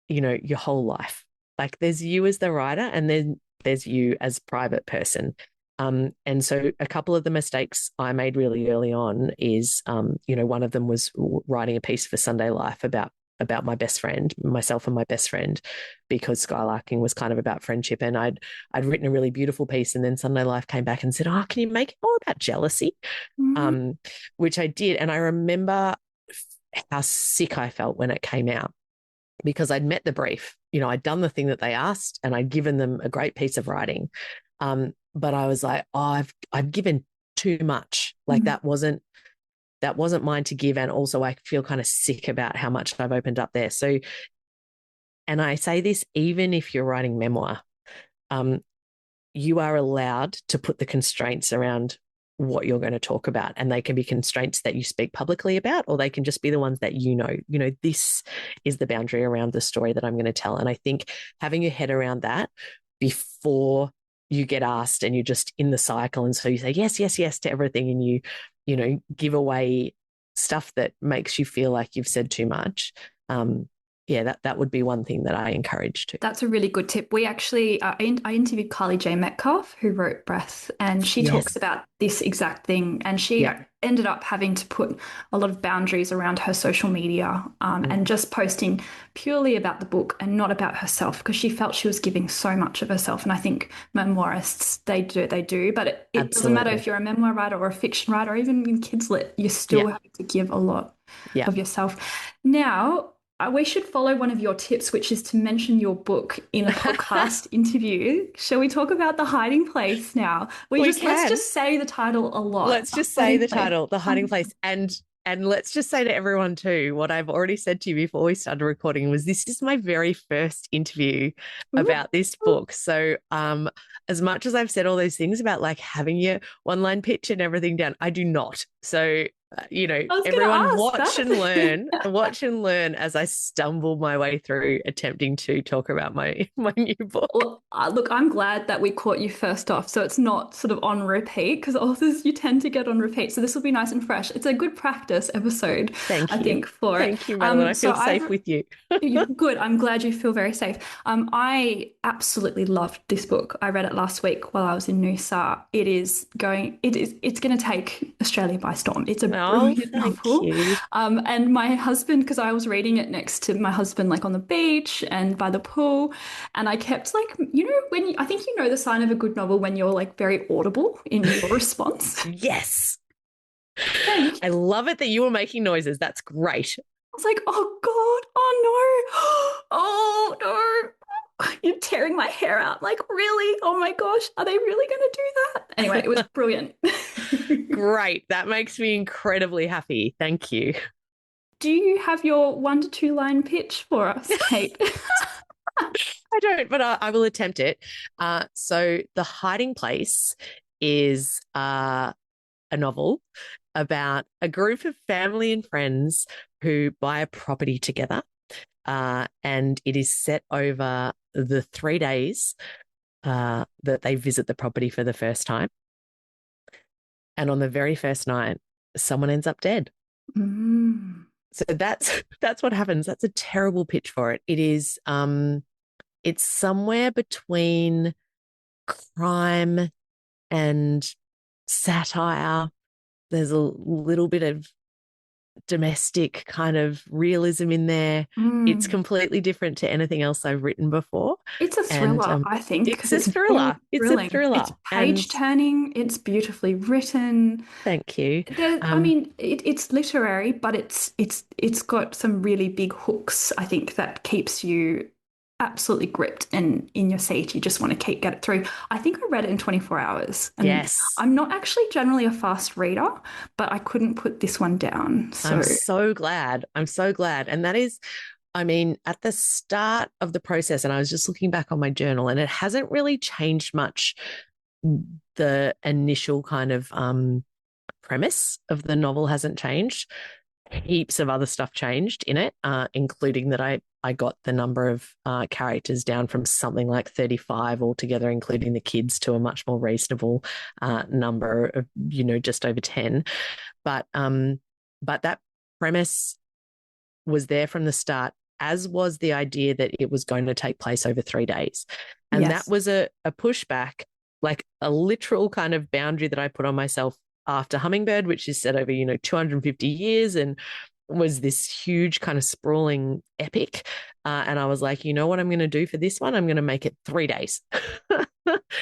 you know, your whole life. Like there's you as the writer, and then there's you as a private person. And so a couple of the mistakes I made really early on is, you know, one of them was writing a piece for Sunday Life about my best friend, myself and my best friend, because Skylarking was kind of about friendship. And I'd written a really beautiful piece, and then Sunday Life came back and said, "Oh, can you make it more about jealousy?" Which I did. And I remember how sick I felt when it came out, because I'd met the brief. You know, I'd done the thing that they asked, and I'd given them a great piece of writing. But I was like, oh, I've given too much. Like that wasn't mine to give. And also I feel kind of sick about how much I've opened up there. So, and I say this, even if you're writing memoir, you are allowed to put the constraints around what you're going to talk about. And they can be constraints that you speak publicly about, or they can just be the ones that you know, this is the boundary around the story that I'm going to tell. And I think having your head around that before you get asked and you're just in the cycle, and so you say yes, yes, yes to everything, and you know, give away stuff that makes you feel like you've said too much. Yeah, that would be one thing that I encourage too. That's a really good tip. We actually, I interviewed Carly J. Metcalf, who wrote Breath, and she talks about this exact thing. And she ended up having to put a lot of boundaries around her social media and just posting purely about the book and not about herself, because she felt she was giving so much of herself. And I think memoirists, they do. But it doesn't matter if you're a memoir writer or a fiction writer, or even in kids lit, you still have to give a lot of yourself. Now, we should follow one of your tips, which is to mention your book in a podcast interview. Shall we talk about The Hiding Place now? Let's just say the title a lot. Let's just say the title, The Hiding Place. And let's just say to everyone too, what I've already said to you before we started recording was this is my very first interview about this book. So as much as I've said all those things about like having your one-line pitch and everything down, I do not. So you know, everyone watch and learn as I stumble my way through attempting to talk about my new book. Well, look, I'm glad that we caught you first off, so it's not sort of on repeat, because authors, you tend to get on repeat. So this will be nice and fresh. It's a good practice episode, I think, for it. Thank you, Madeleine. I feel safe with you. Good. I'm glad you feel very safe. I absolutely loved this book. I read it last week while I was in Noosa. It's going to take Australia by storm. It's a brilliant novel. And my husband, because I was reading it next to my husband, like on the beach and by the pool, and I kept like, you know, I think you know the sign of a good novel when you're like very audible in your response. Yes. I love it that you were making noises. That's great. I was like, oh God, oh no, oh no. You're tearing my hair out. Like, really? Oh my gosh, are they really going to do that? Anyway, it was brilliant. Great. That makes me incredibly happy. Thank you. Do you have your 1 to 2 line pitch for us, Kate? I don't, but I will attempt it. So The Hiding Place is a novel about a group of family and friends who buy a property together. And it is set over the 3 days that they visit the property for the first time. And on the very first night, someone ends up dead. So that's what happens. That's a terrible pitch for it. It is, it's somewhere between crime and satire. There's a little bit of domestic kind of realism in there. It's completely different to anything else I've written before. It's a thriller, I think. It's a thriller. It's a thriller. It's page turning. It's beautifully written. Thank you. I mean, it's literary, but it's got some really big hooks, I think, that keeps you absolutely gripped and in your seat. You just want to get it through. I think I read it in 24 hours. And Yes. I'm not actually generally a fast reader, but I couldn't put this one down. So I'm so glad. I'm so glad. And that is, I mean, at the start of the process, and I was just looking back on my journal, and it hasn't really changed much. The initial kind of premise of the novel hasn't changed. Heaps of other stuff changed in it, including that I got the number of characters down from something like 35 altogether, including the kids, to a much more reasonable number of, just over 10. But that premise was there from the start, as was the idea that it was going to take place over 3 days. And yes. that was a pushback, like a literal kind of boundary that I put on myself after Hummingbird, which is set over, 250 years and was this huge kind of sprawling epic. And I was like, you know what I'm going to do for this one? I'm going to make it 3 days.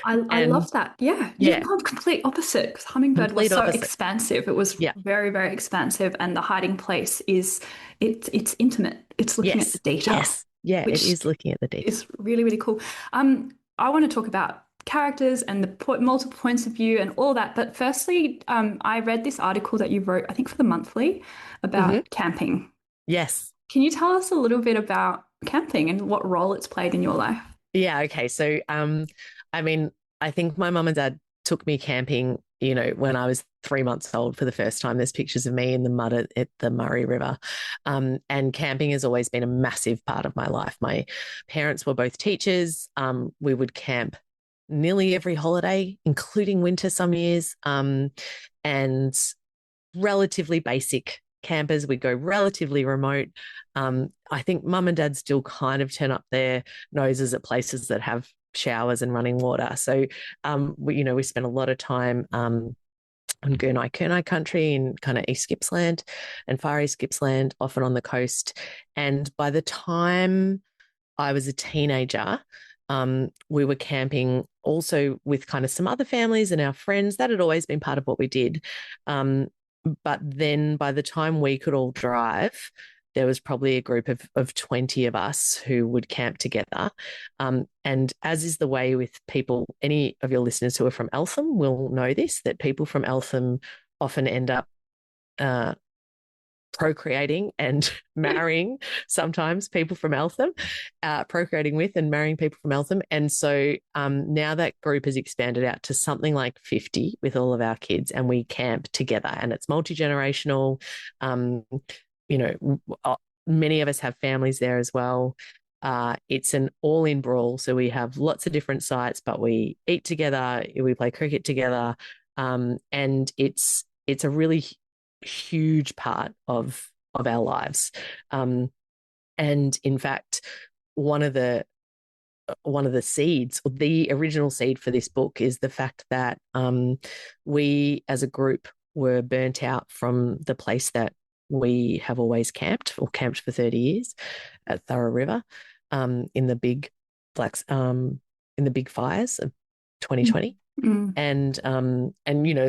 I love that. Yeah. Yeah. You've gone complete opposite, because Hummingbird was so expansive. It was very, very expansive. And the hiding place is, it's intimate. It's looking at the detail. Yes. Yeah, it is looking at the detail. It's really, really cool. I want to talk about characters and the multiple points of view and all that. But firstly, I read this article that you wrote, I think for the Monthly, about camping. Yes. Can you tell us a little bit about camping and what role it's played in your life? Yeah. Okay. So, I mean, I think my mum and dad took me camping, when I was 3 months old for the first time. There's pictures of me in the mud at the Murray River. And camping has always been a massive part of my life. My parents were both teachers. We would camp nearly every holiday, including winter some years, and relatively basic campers. We go relatively remote. I think mum and dad still kind of turn up their noses at places that have showers and running water. So, we spent a lot of time on Gurnai country in kind of East Gippsland and Far East Gippsland, often on the coast. And by the time I was a teenager, we were camping also with kind of some other families and our friends. That had always been part of what we did. But then by the time we could all drive, there was probably a group of 20 of us who would camp together. And as is the way with people, any of your listeners who are from Eltham will know this, that people from Eltham often end up procreating and marrying sometimes people from Eltham, procreating with and marrying people from Eltham. And so now that group has expanded out to something like 50 with all of our kids, and we camp together, and it's multi-generational. Many of us have families there as well. It's an all-in brawl. So we have lots of different sites, but we eat together, we play cricket together. And it's a really huge part of our lives. And in fact, one of the seeds, or the original seed for this book, is the fact that we as a group were burnt out from the place that we have always camped for 30 years at Thurrow River, in the big fires of 2020. And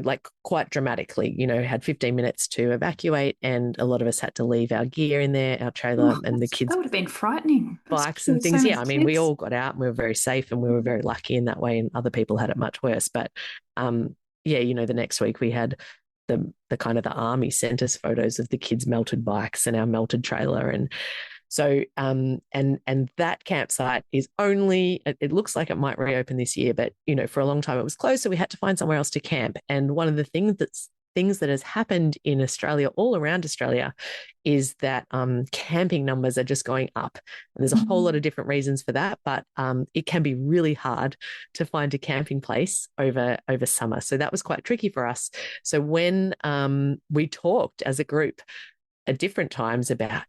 like quite dramatically, had 15 minutes to evacuate, and a lot of us had to leave our gear in there, our trailer, and the kids. That would have been frightening. Bikes and things. Yeah, I mean, we all got out and we were very safe, and we were very lucky in that way, and other people had it much worse. But the next week we had the kind of the army sent us photos of the kids' melted bikes and our melted trailer. And so, and that campsite is only, it looks like it might reopen this year, but, for a long time it was closed. So we had to find somewhere else to camp. And one of the things that has happened in Australia, all around Australia, is that camping numbers are just going up. And there's a whole lot of different reasons for that, but it can be really hard to find a camping place over summer. So that was quite tricky for us. So when we talked as a group at different times about,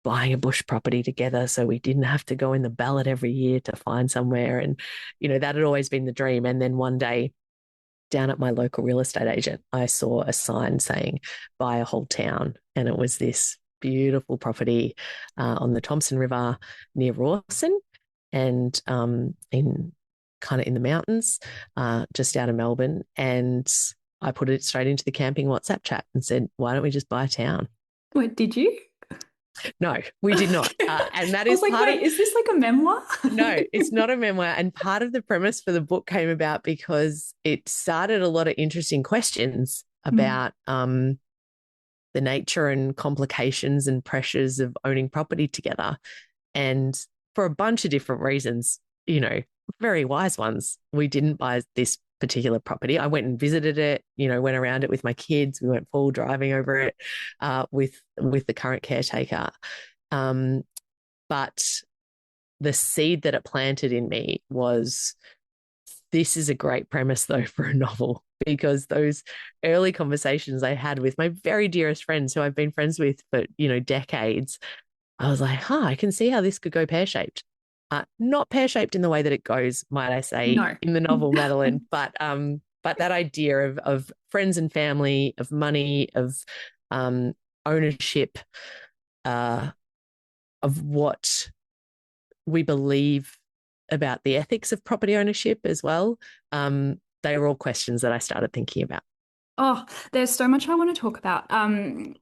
buying a bush property together so we didn't have to go in the ballot every year to find somewhere. And, that had always been the dream. And then one day, down at my local real estate agent, I saw a sign saying buy a whole town. And it was this beautiful property on the Thomson River near Rawson, and in the mountains just out of Melbourne. And I put it straight into the camping WhatsApp chat and said, why don't we just buy a town? Wait, did you? No, we did not. And that I is was like, part wait, of, is this like a memoir? no, it's not a memoir. And part of the premise for the book came about because it started a lot of interesting questions Mm. about the nature and complications and pressures of owning property together. And for a bunch of different reasons, you know, very wise ones, we didn't buy this particular property. I went and visited it, you know, went around it with my kids. We went full driving over it with the current caretaker. But the seed that it planted in me was, this is a great premise though for a novel, because those early conversations I had with my very dearest friends who I've been friends with for, you know, decades, I was like, I can see how this could go pear-shaped. Not pear-shaped in the way that it goes, might I say, No. in the novel, Madeleine, but that idea of friends and family, of money, of ownership, of what we believe about the ethics of property ownership as well. They were all questions that I started thinking about. Oh, there's so much I want to talk about.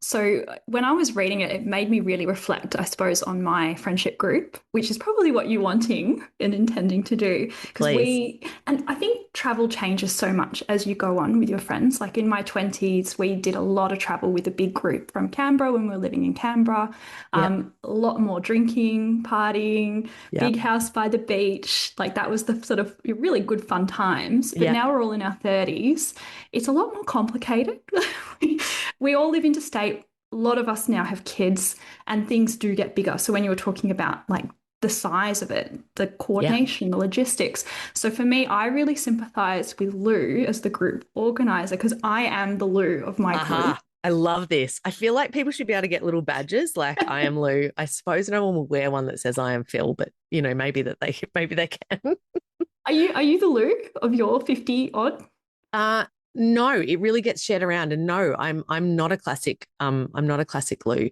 So when I was reading it, it made me really reflect, I suppose, on my friendship group, which is probably what you're wanting and intending to do. Because Please. and I think travel changes so much as you go on with your friends. Like in my 20s, we did a lot of travel with a big group from Canberra when we were living in Canberra. Yep. A lot more drinking, partying, Yep. big house by the beach. Like that was the sort of really good fun times. But Yep. now we're all in our 30s. It's a lot more complicated. We all live interstate. A lot of us now have kids and things do get bigger. So when you were talking about like the size of it, the Yep. coordination, the logistics. So for me, I really sympathize with Lou as the group organizer because I am the Lou of my group. Aha. I love this. I feel like people should be able to get little badges like I am Lou. I suppose no one will wear one that says I am Phil, but you know, maybe they can. Are you the Lou of your 50 odd? Uh no, it really gets shared around. And no, I'm not a classic. I'm not a classic Lou.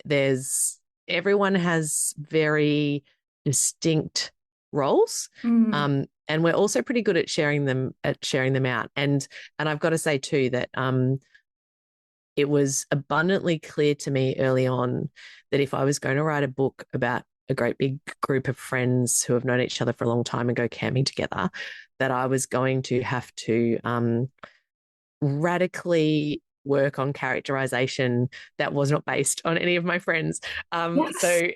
There's everyone has very distinct roles. Mm, And we're also pretty good at sharing them out. And I've got to say too that it was abundantly clear to me early on that if I was going to write a book about a great big group of friends who have known each other for a long time and go camping together, that I was going to have to radically work on characterization that was not based on any of my friends. yes. So,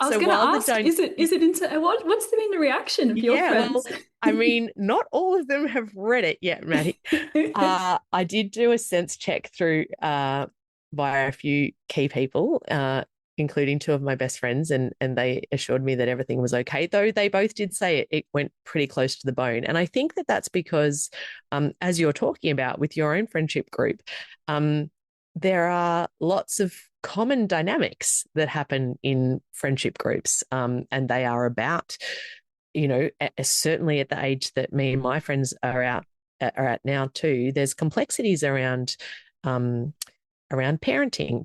I was so going to while the ask, don't, is it into what's been the reaction of your yeah, well, friends? I mean, not all of them have read it yet, Maddie. I did do a sense check through via a few key people, including two of my best friends, and they assured me that everything was okay. Though they both did say it went pretty close to the bone, and I think that that's because, as you're talking about with your own friendship group, there are lots of common dynamics that happen in friendship groups, and they are about, you know, certainly at the age that me and my friends are at now too. There's complexities around parenting.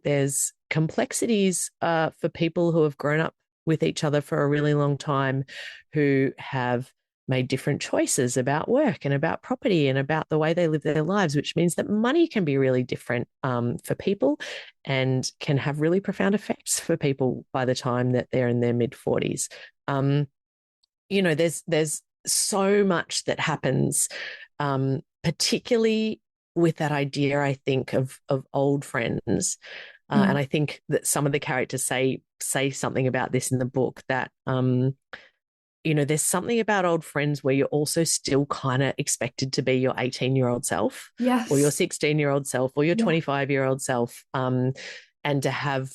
There's complexities for people who have grown up with each other for a really long time, who have made different choices about work and about property and about the way they live their lives, which means that money can be really different for people and can have really profound effects for people by the time that they're in their mid-40s. You know, there's so much that happens, particularly with that idea, I think, of old friends. And I think that some of the characters say something about this in the book, that you know, there's something about old friends where you're also still kind of expected to be your 18-year-old self, or your Yes. 16-year-old self, or your Yeah. 25-year-old self, and to have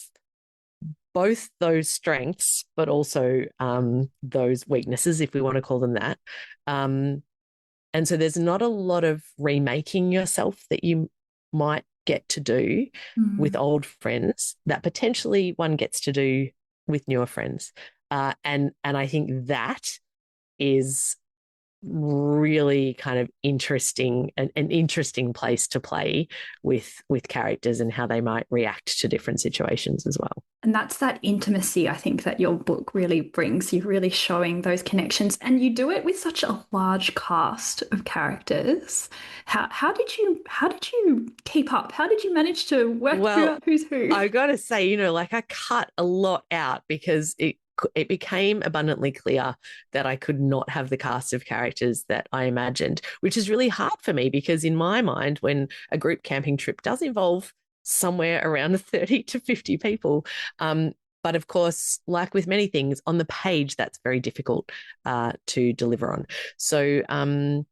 both those strengths, but also those weaknesses, if we want to call them that. And so there's not a lot of remaking yourself that you might get to do with Mm. old friends that potentially one gets to do with newer friends. And I think that is really kind of interesting, an interesting place to play with characters and how they might react to different situations as well. And that's that intimacy, I think, that your book really brings. You're really showing those connections, and you do it with such a large cast of characters. How did you keep up? How did you manage to work out who's who? I got to say, like I cut a lot out because it became abundantly clear that I could not have the cast of characters that I imagined, which is really hard for me because in my mind, when a group camping trip does involve somewhere around 30 to 50 people, but of course, like with many things on the page, that's very difficult to deliver on. So in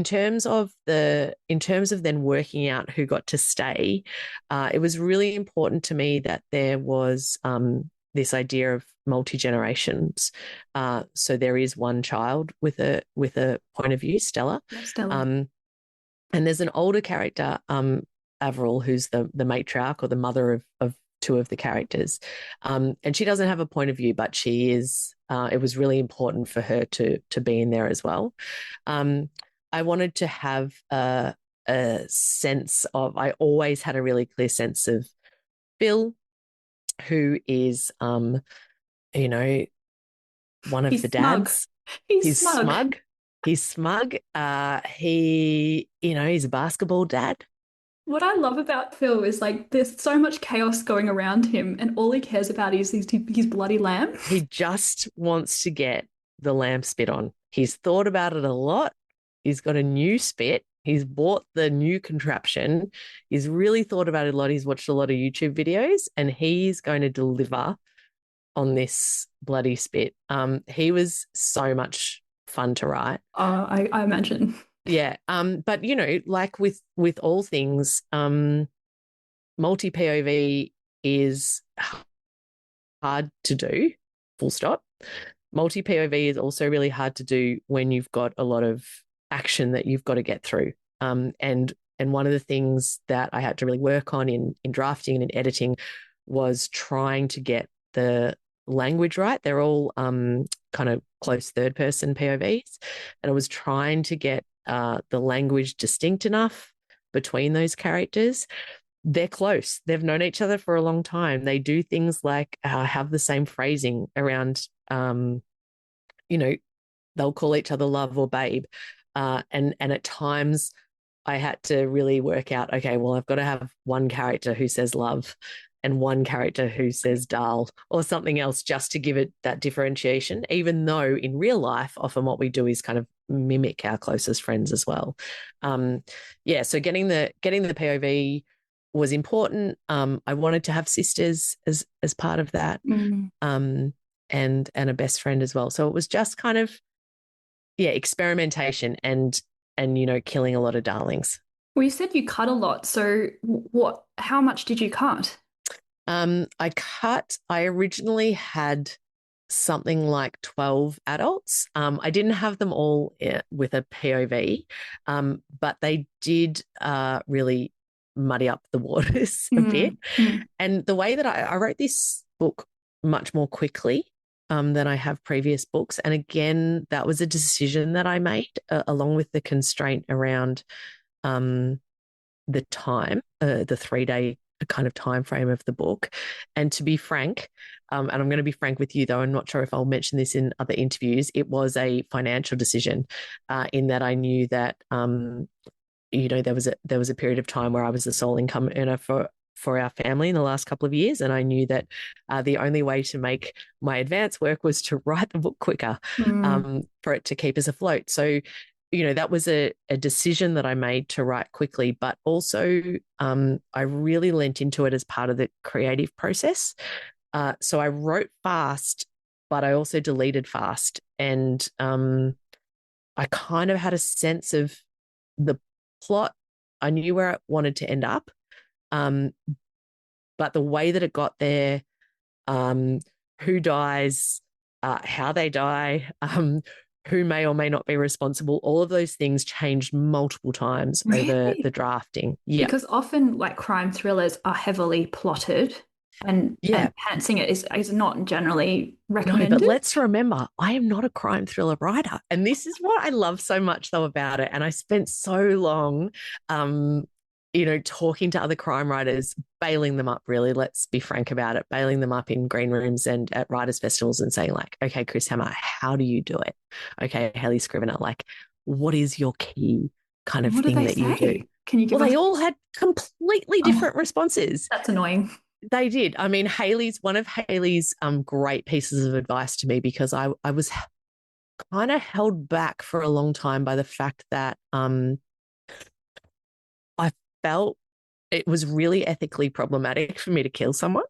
terms of then working out who got to stay, it was really important to me that there was this idea of multi-generations. So there is one child with a point of view, Stella. Stella. And there's an older character, Avril, who's the matriarch or the mother of two of the characters. And she doesn't have a point of view, but she is, it was really important for her to be in there as well. I wanted to have a sense of, I always had a really clear sense of Bill, who is, one of the dads. He's smug. He's smug. He's a basketball dad. What I love about Phil is like there's so much chaos going around him, and all he cares about is his bloody lamb. He just wants to get the lamb spit on. He's thought about it a lot. He's got a new spit. He's bought the new contraption. He's really thought about it a lot. He's watched a lot of YouTube videos, and he's going to deliver on this bloody spit. He was so much fun to write. I imagine. Yeah. But like with all things, multi-POV is hard to do, full stop. Multi-POV is also really hard to do when you've got a lot of action that you've got to get through. And one of the things that I had to really work on in drafting and in editing was trying to get the language right. They're all kind of close third person POVs. And I was trying to get the language distinct enough between those characters. They're close. They've known each other for a long time. They do things like have the same phrasing around, they'll call each other love or babe. And at times I had to really work out, okay, well, I've got to have one character who says love and one character who says doll or something else just to give it that differentiation, even though in real life, often what we do is kind of mimic our closest friends as well. So getting the POV was important. I wanted to have sisters as part of that, and a best friend as well. So it was just kind of, experimentation and killing a lot of darlings. Well, you said you cut a lot. So how much did you cut? I originally had something like 12 adults. I didn't have them all with a POV, but they did really muddy up the waters a bit. And the way that I wrote this book much more quickly than I have previous books. And again, that was a decision that I made along with the constraint around the time, the 3-day kind of time frame of the book. And to be frank, and I'm going to be frank with you, though, I'm not sure if I'll mention this in other interviews, it was a financial decision in that I knew that, there was a period of time where I was the sole income earner for our family in the last couple of years. And I knew that the only way to make my advance work was to write the book quicker for it to keep us afloat. So, that was a decision that I made to write quickly, but also I really lent into it as part of the creative process. So I wrote fast, but I also deleted fast. And I kind of had a sense of the plot. I knew where I wanted to end up. But the way that it got there, who dies, how they die, who may or may not be responsible, all of those things changed multiple times over the drafting. Yeah. Because often like crime thrillers are heavily plotted and Yeah. enhancing it is not generally No, recommended. but let's remember, I am not a crime thriller writer. And this is what I love so much, though, about it. And I spent so long, talking to other crime writers, bailing them up, really. Let's be frank about it, bailing them up in green rooms and at writers' festivals and saying, like, okay, Chris Hammer, how do you do it? Okay, Haley Scrivener, like, what is your key kind of What did thing they that you say? do? Can you give Well, us? they all had completely different responses. That's annoying. They did. I mean, one of Haley's great pieces of advice to me, because I was kind of held back for a long time by the fact that I felt it was really ethically problematic for me to kill someone.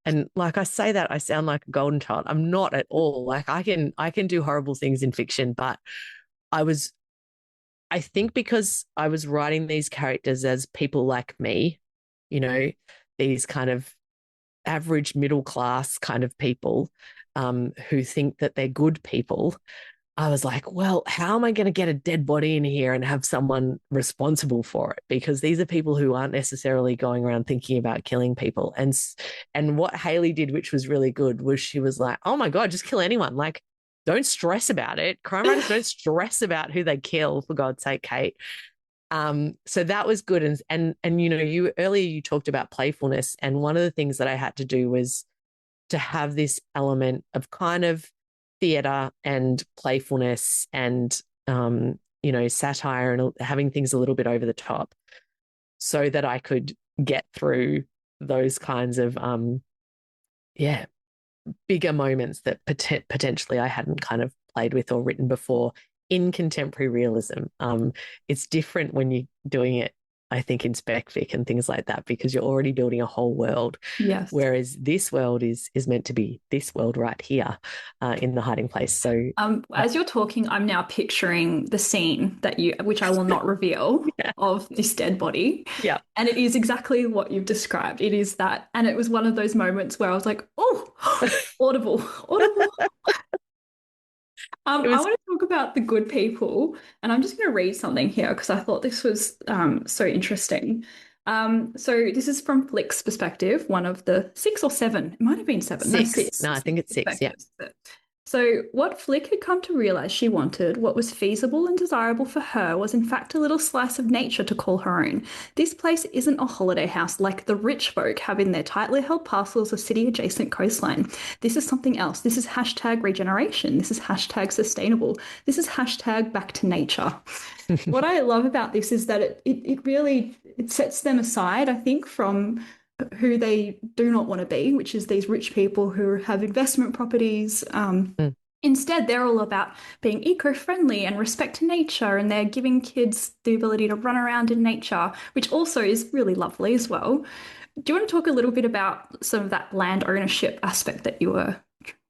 And like I say that, I sound like a golden child. I'm not at all. Like I can do horrible things in fiction, but I think because I was writing these characters as people like me, these kind of average middle class kind of people who think that they're good people, I was like, well, how am I going to get a dead body in here and have someone responsible for it? Because these are people who aren't necessarily going around thinking about killing people. And what Haley did, which was really good, was she was like, oh my God, just kill anyone. Like, don't stress about it. Crime writers don't stress about who they kill, for God's sake, Kate. So that was good. And you earlier you talked about playfulness, and one of the things that I had to do was to have this element of kind of theater and playfulness and satire and having things a little bit over the top, so that I could get through those kinds of bigger moments that potentially I hadn't kind of played with or written before in contemporary realism. It's different when you're doing it, I think, in spec fic and things like that, because you're already building a whole world. Yes. Whereas this world is meant to be this world right here in the hiding place. So as you're talking, I'm now picturing the scene which I will not reveal, of this dead body. Yeah. And it is exactly what you've described. It is that. And it was one of those moments where I was like, oh, audible. I want to talk about the good people, and I'm just going to read something here because I thought this was so interesting. So this is from Flick's perspective, one of the 6 or 7. It might have been 7. No, 6. No, I think it's 6. Yeah. So what Flick had come to realize she wanted, what was feasible and desirable for her, was in fact a little slice of nature to call her own. This place isn't a holiday house like the rich folk have in their tightly held parcels of city-adjacent coastline. This is something else. This is hashtag regeneration. This is hashtag sustainable. This is hashtag back to nature. What I love about this is that it really sets them aside, I think, from who they do not want to be, which is these rich people who have investment properties. Instead, they're all about being eco-friendly and respect to nature, and they're giving kids the ability to run around in nature, which also is really lovely as well. Do you want to talk a little bit about some of that land ownership aspect that you were?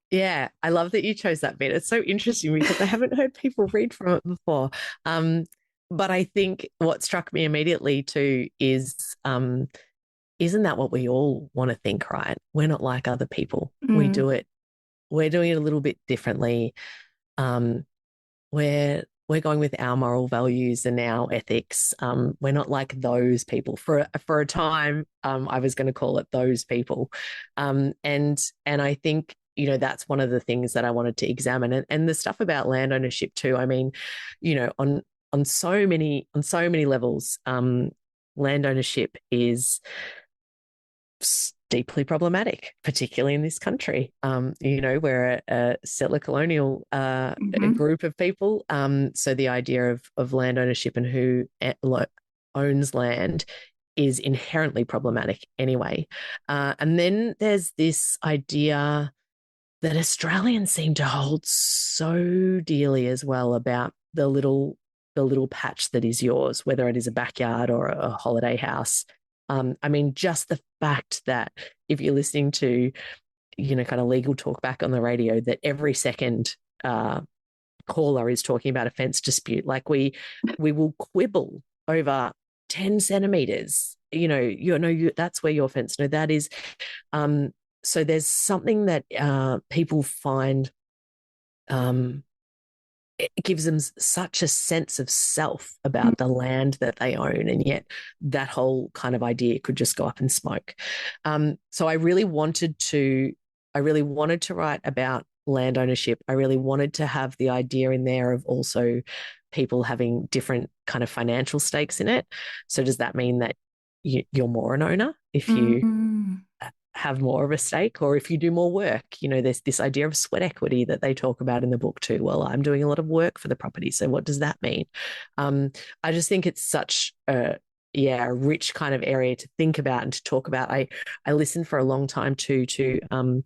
Yeah, I love that you chose that bit. It's so interesting because I haven't heard people read from it before. But I think what struck me immediately too is isn't that what we all want to think, right? We're not like other people. We're doing it a little bit differently. We're going with our moral values and our ethics. We're not like those people. For a time, I was going to call it those people. And I think, that's one of the things that I wanted to examine. And the stuff about land ownership too. I mean, on so many levels, land ownership is deeply problematic, particularly in this country. We're a settler colonial a group of people. So the idea of land ownership and who owns land is inherently problematic anyway. And then there's this idea that Australians seem to hold so dearly as well about the little patch that is yours, whether it is a backyard or a holiday house. I mean, just the fact that if you're listening to, kind of legal talk back on the radio, that every second caller is talking about a fence dispute. Like we will quibble over 10 centimeters, that's where your fence. No, that is. So there's something that people find it gives them such a sense of self about the land that they own, and yet that whole kind of idea could just go up in smoke. So I really wanted to write about land ownership. I really wanted to have the idea in there of also people having different kind of financial stakes in it. So does that mean that you're more an owner if you have more of a stake, or if you do more work? There's this idea of sweat equity that they talk about in the book too. Well, I'm doing a lot of work for the property, so what does that mean? I just think it's such a rich kind of area to think about and to talk about. I listened for a long time to an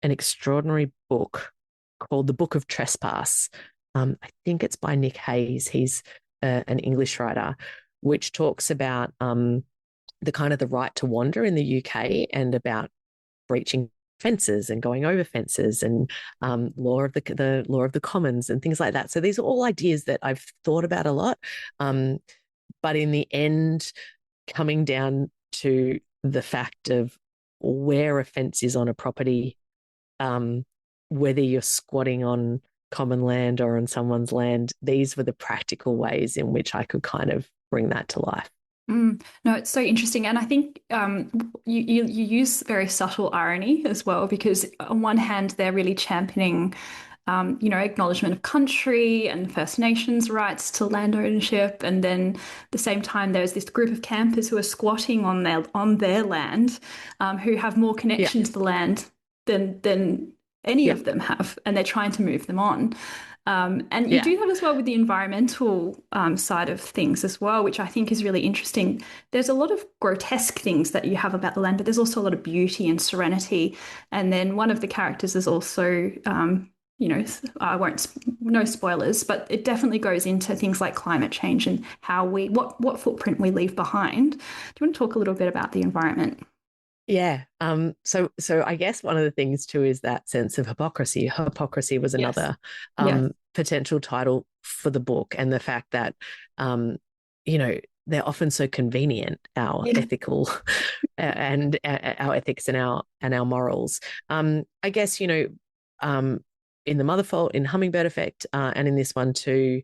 extraordinary book called The Book of Trespass. I think it's by Nick Hayes. He's an English writer, which talks about the kind of the right to wander in the UK and about breaching fences and going over fences and law of the law of the commons and things like that. So these are all ideas that I've thought about a lot. But in the end, coming down to the fact of where a fence is on a property, whether you're squatting on common land or on someone's land, these were the practical ways in which I could kind of bring that to life. No, it's so interesting. And I think you use very subtle irony as well, because on one hand, they're really championing, acknowledgement of country and First Nations rights to land ownership. And then at the same time, there's this group of campers who are squatting on their land, who have more connection to the land than any of them have, and they're trying to move them on. And you do that as well with the environmental side of things as well, which I think is really interesting. There's a lot of grotesque things that you have about the land, but there's also a lot of beauty and serenity. And then one of the characters is also, no spoilers, but it definitely goes into things like climate change and how what footprint we leave behind. Do you want to talk a little bit about the environment? Yeah. So I guess one of the things too is that sense of hypocrisy. Hypocrisy was another potential title for the book, and the fact that they're often so convenient, our ethical and our ethics and our morals. I guess in the Mother Fault, in Hummingbird Effect, and in this one too,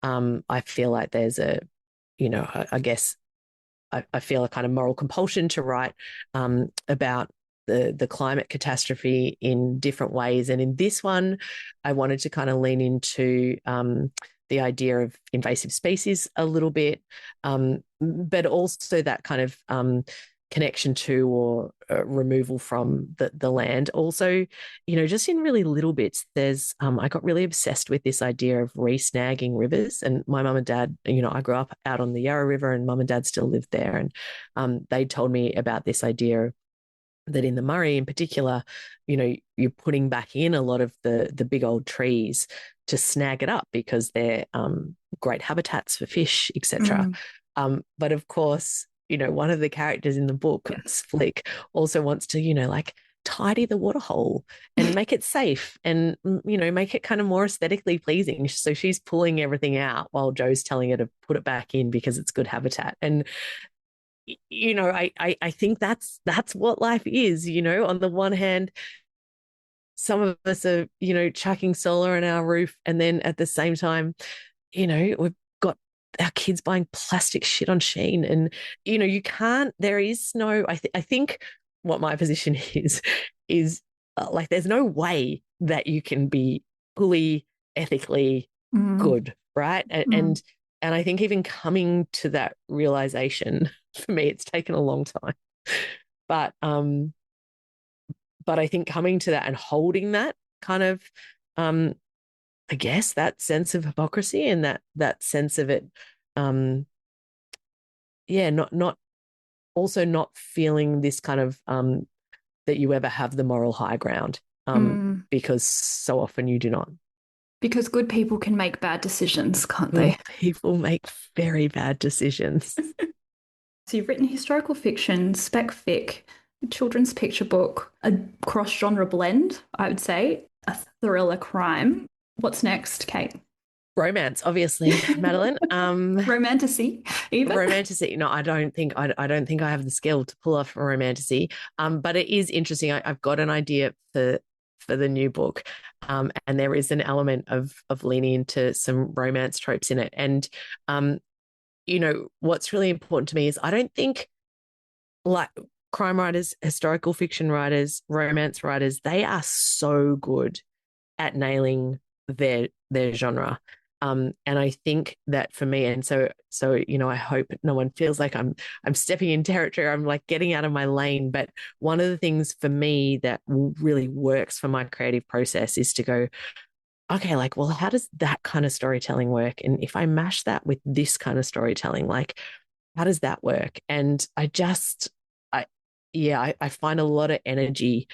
I feel like there's I feel a kind of moral compulsion to write about the climate catastrophe in different ways. And in this one, I wanted to kind of lean into the idea of invasive species a little bit, but also that kind of connection to or removal from the land. Also, just in really little bits, there's I got really obsessed with this idea of re-snagging rivers. And my mum and dad, I grew up out on the Yarra River, and mum and dad still lived there. And they told me about this idea that in the Murray in particular, you're putting back in a lot of the big old trees to snag it up because they're great habitats for fish, etc. But of course, one of the characters in the book, Flick, also wants to, tidy the waterhole and make it safe and, make it kind of more aesthetically pleasing. So she's pulling everything out while Joe's telling her to put it back in because it's good habitat. And, I think that's what life is. On the one hand, some of us are, chucking solar on our roof, and then at the same time, we've got our kids buying plastic shit on Shein, and you can't. There is no. I think what my position is like there's no way that you can be fully ethically good, right? And I think even coming to that realization, for me, it's taken a long time, but I think coming to that and holding that kind of I guess that sense of hypocrisy and that sense of it, not feeling this kind of that you ever have the moral high ground, because so often you do not. Because good people can make bad decisions, can't they? People make very bad decisions. So you've written historical fiction, spec fic, children's picture book, a cross-genre blend, I would say, a thriller crime. What's next, Kate? Romance, obviously, Madeleine. Romantasy, even? Romantasy. No, I don't think I have the skill to pull off a romantasy. But it is interesting. I've got an idea for for the new book. And there is an element of leaning into some romance tropes in it. And, what's really important to me is I don't think like crime writers, historical fiction writers, romance writers, they are so good at nailing their genre. And I think that for me, and so I hope no one feels like I'm stepping in territory, I'm like getting out of my lane. But one of the things for me that really works for my creative process is to go, okay, like, well, how does that kind of storytelling work? And if I mash that with this kind of storytelling, like, how does that work? And I find a lot of energy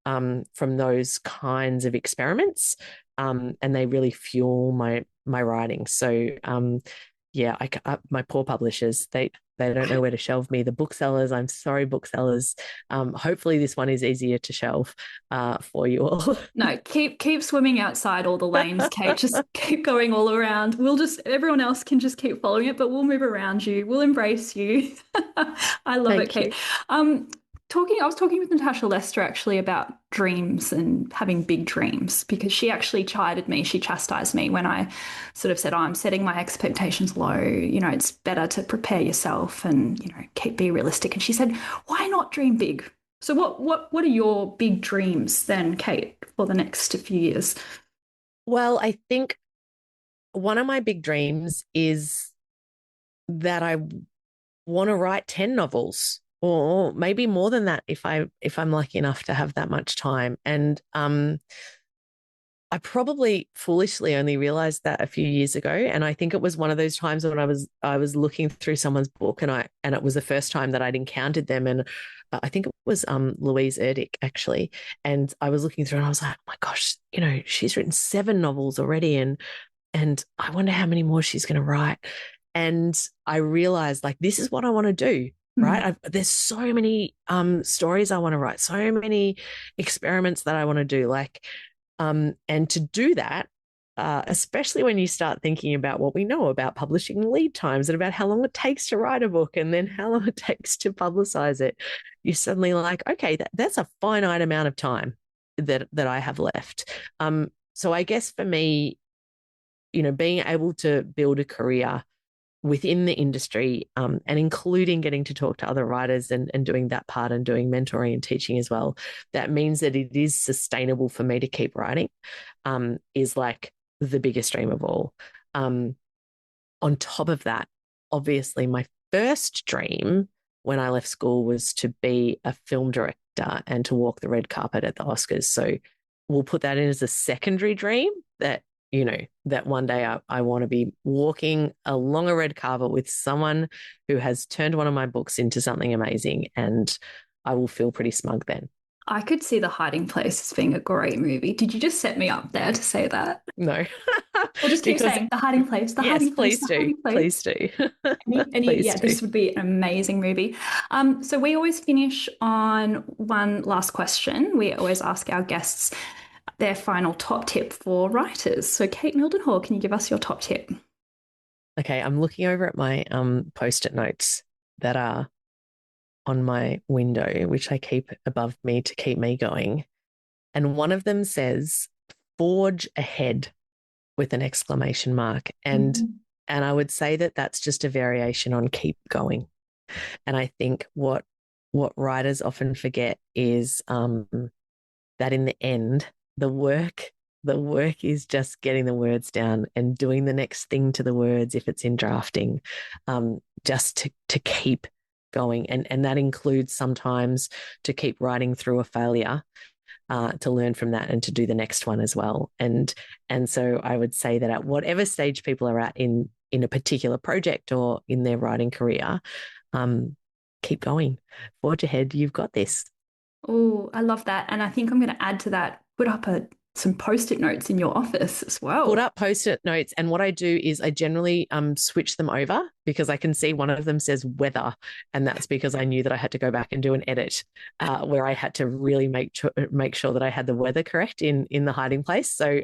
from those kinds of experiments, and they really fuel my writing. So my poor publishers, they don't know where to shelve me. The booksellers, I'm sorry, booksellers. Hopefully this one is easier to shelve for you all. No, keep swimming outside all the lanes, Kate. Just keep going all around. Everyone else can just keep following it, but we'll move around you. We'll embrace you. I love it, Kate. I was talking with Natasha Lester actually about dreams and having big dreams, because she actually she chastised me when I sort of said, oh, I'm setting my expectations low. It's better to prepare yourself and, be realistic. And she said, why not dream big? So what are your big dreams then, Kate, for the next few years? Well, I think one of my big dreams is that I want to write 10 novels. Or maybe more than that if I'm lucky enough to have that much time. And I probably foolishly only realized that a few years ago. And I think it was one of those times when I was looking through someone's book, and it was the first time that I'd encountered them. And I think it was Louise Erdrich, actually. And I was looking through and I was like, oh my gosh, she's written 7 novels already, and I wonder how many more she's going to write. And I realized, like, this is what I want to do. Right. There's so many stories I want to write, so many experiments that I want to do, and to do that, especially when you start thinking about what we know about publishing lead times and about how long it takes to write a book and then how long it takes to publicize it, you're suddenly like, okay, that's a finite amount of time that I have left. So I guess for me, being able to build a career within the industry, and including getting to talk to other writers and doing that part and doing mentoring and teaching as well, that means that it is sustainable for me to keep writing, is like the biggest dream of all. On top of that, obviously my first dream when I left school was to be a film director and to walk the red carpet at the Oscars. So we'll put that in as a secondary dream, that that one day I want to be walking along a red carpet with someone who has turned one of my books into something amazing, and I will feel pretty smug then. I could see The Hiding Place as being a great movie. Did you just set me up there to say that? No. Or just keep saying The Hiding Place, The Hiding Place, please do. Please do. This would be an amazing movie. So we always finish on one last question. We always ask our guests their final top tip for writers. So Kate Mildenhall, can you give us your top tip? Okay, I'm looking over at my post-it notes that are on my window, which I keep above me to keep me going. And one of them says, forge ahead, with an exclamation mark. And I would say that that's just a variation on keep going. And I think what writers often forget is that in the end, the work is just getting the words down and doing the next thing to the words if it's in drafting, just to keep going. And that includes sometimes to keep writing through a failure, to learn from that and to do the next one as well. And so I would say that at whatever stage people are at in a particular project or in their writing career, keep going, forge ahead, you've got this. Oh, I love that. And I think I'm going to add to that, put up some post-it notes in your office as well. Put up post-it notes. And what I do is I generally switch them over, because I can see one of them says weather. And that's because I knew that I had to go back and do an edit where I had to really make sure that I had the weather correct in the hiding place. So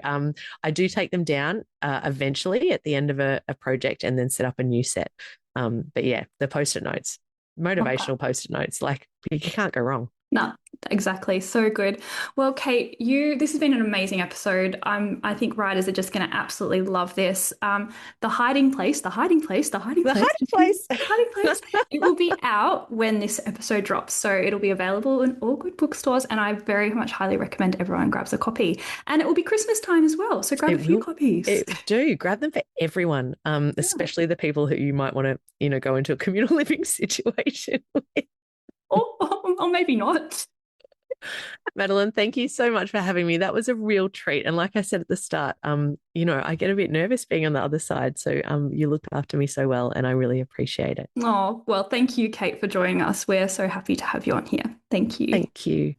I do take them down eventually at the end of a project and then set up a new set. But yeah, the post-it notes, motivational post-it notes, like you can't go wrong. No, Exactly. So good. Well, Kate, this has been an amazing episode. I think writers are just going to absolutely love this. The hiding place, the hiding place, the hiding The place, hiding place. the hiding place. It will be out when this episode drops. So it'll be available in all good bookstores. And I very much highly recommend everyone grabs a copy. And it will be Christmas time as well. So grab a few copies. Do grab them for everyone, especially the people who you might want to, go into a communal living situation with. Or maybe not. Madeleine, thank you so much for having me. That was a real treat. And like I said at the start, I get a bit nervous being on the other side. So you looked after me so well, and I really appreciate it. Oh, well, thank you, Kate, for joining us. We're so happy to have you on here. Thank you. Thank you.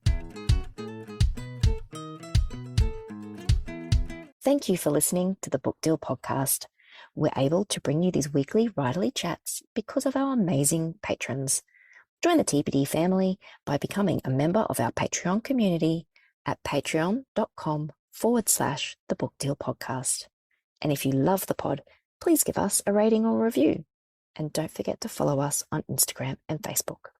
Thank you for listening to the Book Deal podcast. We're able to bring you these weekly writerly chats because of our amazing patrons. Join the TPD family by becoming a member of our Patreon community at patreon.com/The Book Deal podcast. And if you love the pod, please give us a rating or review. And don't forget to follow us on Instagram and Facebook.